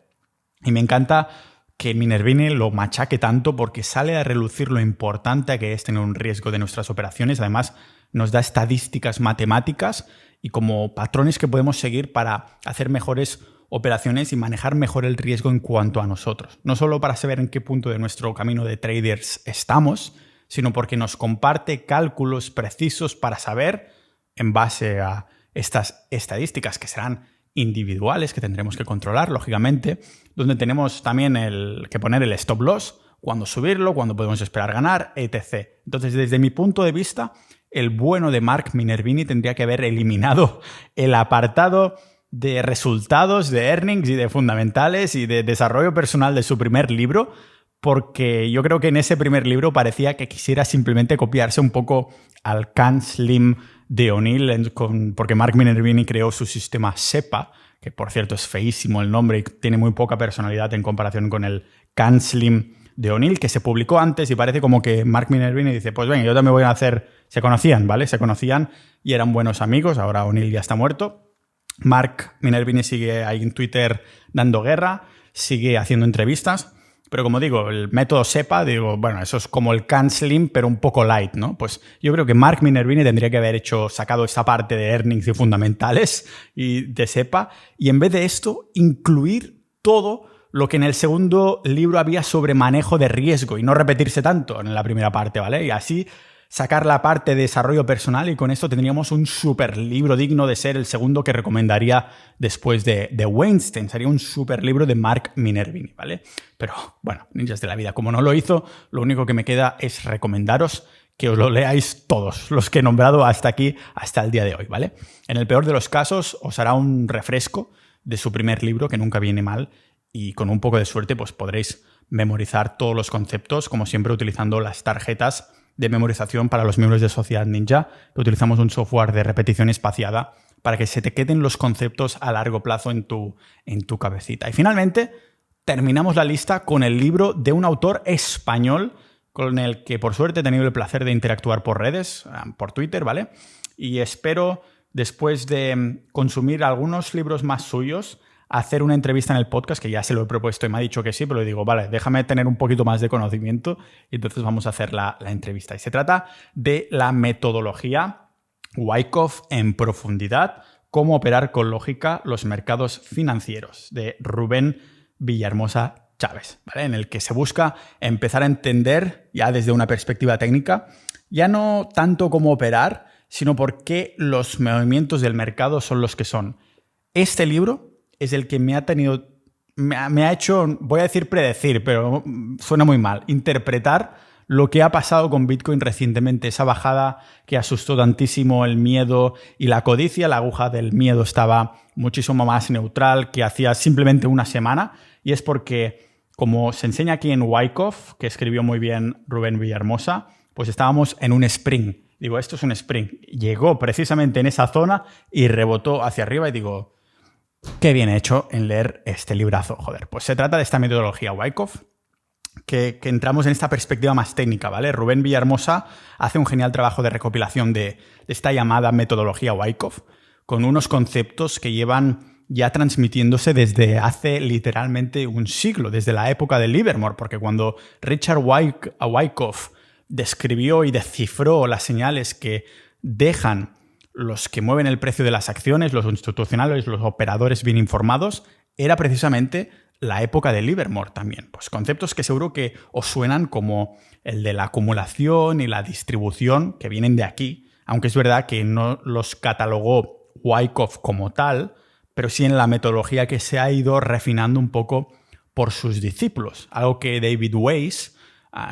Y me encanta que Minervini lo machaque tanto porque sale a relucir lo importante que es tener un riesgo de nuestras operaciones. Además, nos da estadísticas matemáticas y como patrones que podemos seguir para hacer mejores operaciones y manejar mejor el riesgo en cuanto a nosotros. No solo para saber en qué punto de nuestro camino de traders estamos, sino porque nos comparte cálculos precisos para saber, en base a estas estadísticas que serán individuales, que tendremos que controlar, lógicamente, donde tenemos también que poner el stop loss, cuándo subirlo, cuándo podemos esperar ganar, etc. Entonces, desde mi punto de vista, el bueno de Mark Minervini tendría que haber eliminado el apartado de resultados, de earnings y de fundamentales y de desarrollo personal de su primer libro, porque yo creo que en ese primer libro parecía que quisiera simplemente copiarse un poco al CanSlim de O'Neill, porque Mark Minervini creó su sistema SEPA, que por cierto es feísimo el nombre y tiene muy poca personalidad en comparación con el CanSlim de O'Neill, que se publicó antes y parece como que Mark Minervini dice, pues venga, yo también voy a hacer... Se conocían, ¿vale? Se conocían y eran buenos amigos, ahora O'Neill ya está muerto. Mark Minervini sigue ahí en Twitter dando guerra, sigue haciendo entrevistas, pero como digo, el método SEPA, digo, bueno, eso es como el CanSlim, pero un poco light, ¿no? Pues yo creo que Mark Minervini tendría que haber sacado esa parte de earnings y fundamentales y de SEPA, y en vez de esto, incluir todo lo que en el segundo libro había sobre manejo de riesgo y no repetirse tanto en la primera parte, ¿vale? Y así sacar la parte de desarrollo personal y con esto tendríamos un super libro digno de ser el segundo que recomendaría después de Weinstein. Sería un super libro de Mark Minervini, ¿vale? Pero bueno, ninjas de la vida, como no lo hizo, lo único que me queda es recomendaros que os lo leáis todos, los que he nombrado hasta aquí, hasta el día de hoy, ¿vale? En el peor de los casos os hará un refresco de su primer libro, que nunca viene mal, y con un poco de suerte pues podréis memorizar todos los conceptos, como siempre utilizando las tarjetas de memorización para los miembros de Sociedad Ninja, que utilizamos un software de repetición espaciada para que se te queden los conceptos a largo plazo en tu cabecita. Y finalmente, terminamos la lista con el libro de un autor español con el que por suerte he tenido el placer de interactuar por redes, por Twitter, ¿vale? Y espero, después de consumir algunos libros más suyos, hacer una entrevista en el podcast, que ya se lo he propuesto y me ha dicho que sí, pero le digo, vale, déjame tener un poquito más de conocimiento y entonces vamos a hacer la entrevista. Y se trata de la metodología Wyckoff en profundidad, cómo operar con lógica los mercados financieros, de Rubén Villahermosa Chávez, ¿vale? En el que se busca empezar a entender, ya desde una perspectiva técnica, ya no tanto cómo operar, sino por qué los movimientos del mercado son los que son. Este libro es el que me ha hecho, voy a decir predecir, pero suena muy mal, interpretar lo que ha pasado con Bitcoin recientemente, esa bajada que asustó tantísimo el miedo y la codicia. La aguja del miedo estaba muchísimo más neutral que hacía simplemente una semana, y es porque, como se enseña aquí en Wyckoff, que escribió muy bien Rubén Villahermosa, pues estábamos en un spring. Digo, esto es un spring. Llegó precisamente en esa zona y rebotó hacia arriba y digo, qué bien hecho en leer este librazo, joder. Pues se trata de esta metodología Wyckoff, que entramos en esta perspectiva más técnica, ¿vale? Rubén Villahermosa hace un genial trabajo de recopilación de esta llamada metodología Wyckoff, con unos conceptos que llevan ya transmitiéndose desde hace literalmente un siglo, desde la época de Livermore, porque cuando Richard Wyckoff describió y descifró las señales que dejan los que mueven el precio de las acciones, los institucionales, los operadores bien informados, era precisamente la época de Livermore también. Pues conceptos que seguro que os suenan como el de la acumulación y la distribución, que vienen de aquí, aunque es verdad que no los catalogó Wyckoff como tal, pero sí en la metodología que se ha ido refinando un poco por sus discípulos, algo que David Weiss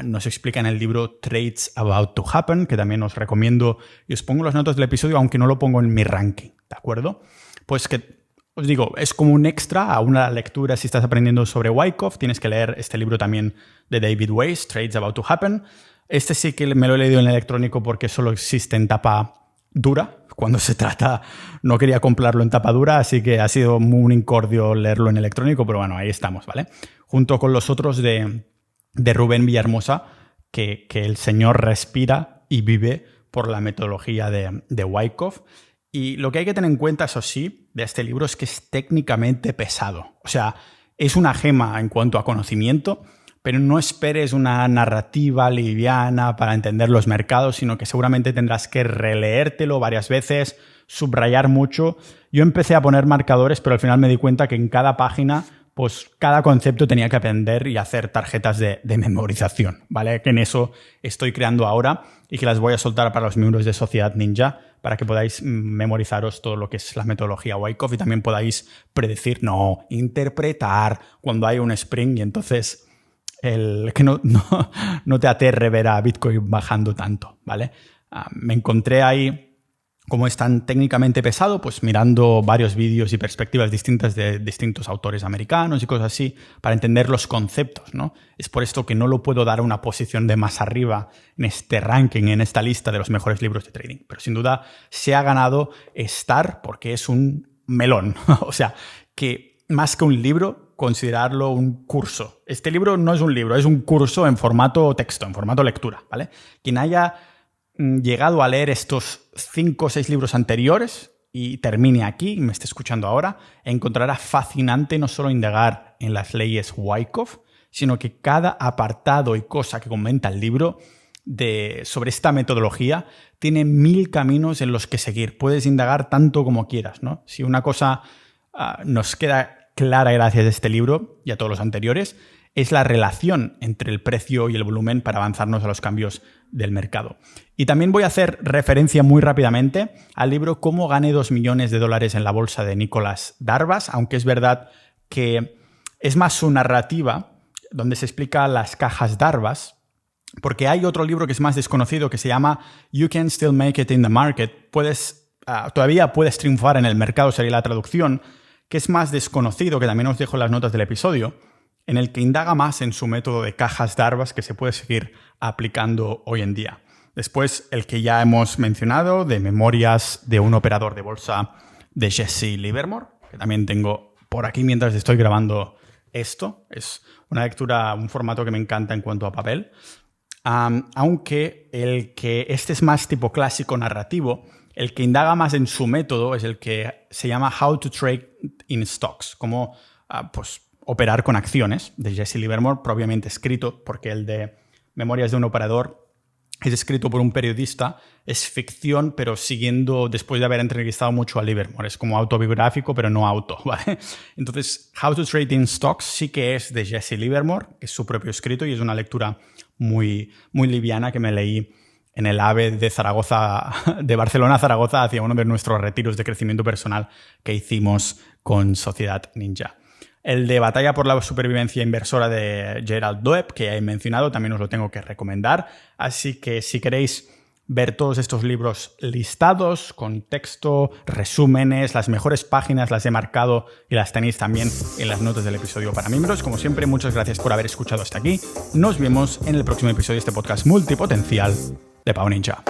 nos explica en el libro Trades About to Happen, que también os recomiendo y os pongo las notas del episodio, aunque no lo pongo en mi ranking, ¿de acuerdo? Pues que os digo, es como un extra a una lectura si estás aprendiendo sobre Wyckoff. Tienes que leer este libro también de David Weiss, Trades About to Happen. Este sí que me lo he leído en electrónico porque solo existe en tapa dura. Cuando se trata, no quería comprarlo en tapa dura, así que ha sido muy un incordio leerlo en electrónico, pero bueno, ahí estamos, ¿vale? Junto con los otros de Rubén Villahermosa, que el señor respira y vive por la metodología de Wyckoff. Y lo que hay que tener en cuenta, eso sí, de este libro es que es técnicamente pesado. O sea, es una gema en cuanto a conocimiento, pero no esperes una narrativa liviana para entender los mercados, sino que seguramente tendrás que releértelo varias veces, subrayar mucho. Yo empecé a poner marcadores, pero al final me di cuenta que en cada página, pues cada concepto tenía que aprender y hacer tarjetas de memorización, ¿vale? Que en eso estoy creando ahora y que las voy a soltar para los miembros de Sociedad Ninja para que podáis memorizaros todo lo que es la metodología Wyckoff y también podáis predecir, interpretar cuando hay un spring y entonces que no te aterre ver a Bitcoin bajando tanto, ¿vale? Me encontré ahí como es tan técnicamente pesado, pues mirando varios vídeos y perspectivas distintas de distintos autores americanos y cosas así para entender los conceptos, ¿no? Es por esto que no lo puedo dar a una posición de más arriba en este ranking, en esta lista de los mejores libros de trading. Pero sin duda se ha ganado estar porque es un melón. O sea, que más que un libro, considerarlo un curso. Este libro no es un libro, es un curso en formato texto, en formato lectura, ¿vale? Quien haya llegado a leer estos 5 o 6 libros anteriores y termine aquí, me esté escuchando ahora, encontrará fascinante no solo indagar en las leyes Wyckoff, sino que cada apartado y cosa que comenta el libro sobre esta metodología tiene 1000 caminos en los que seguir. Puedes indagar tanto como quieras, ¿no? Si una cosa nos queda clara gracias a este libro y a todos los anteriores, es la relación entre el precio y el volumen para avanzarnos a los cambios del mercado. Y también voy a hacer referencia muy rápidamente al libro Cómo gané $2 millones en la bolsa de Nicholas Darvas, aunque es verdad que es más su narrativa donde se explica las cajas Darvas, porque hay otro libro que es más desconocido que se llama You Can Still Make It in the Market. Todavía puedes triunfar en el mercado, sería la traducción, que es más desconocido, que también os dejo en las notas del episodio, en el que indaga más en su método de cajas Darvas que se puede seguir aplicando hoy en día. Después, el que ya hemos mencionado, de Memorias de un operador de bolsa de Jesse Livermore, que también tengo por aquí mientras estoy grabando esto. Es una lectura, un formato que me encanta en cuanto a papel. Aunque este es más tipo clásico narrativo, el que indaga más en su método es el que se llama How to Trade in Stocks, como operar con acciones, de Jesse Livermore, propiamente escrito, porque el de Memorias de un operador es escrito por un periodista, es ficción, pero siguiendo, después de haber entrevistado mucho a Livermore. Es como autobiográfico, pero no auto, ¿vale? Entonces, How to Trade in Stocks sí que es de Jesse Livermore, que es su propio escrito, y es una lectura muy, muy liviana que me leí en el AVE de Barcelona a Zaragoza hacia uno de nuestros retiros de crecimiento personal que hicimos con Sociedad Ninja. El de Batalla por la Supervivencia Inversora de Gerald Loeb, que ya he mencionado, también os lo tengo que recomendar. Así que si queréis ver todos estos libros listados, con texto, resúmenes, las mejores páginas las he marcado y las tenéis también en las notas del episodio para miembros. Como siempre, muchas gracias por haber escuchado hasta aquí. Nos vemos en el próximo episodio de este podcast multipotencial de Pau Ninja.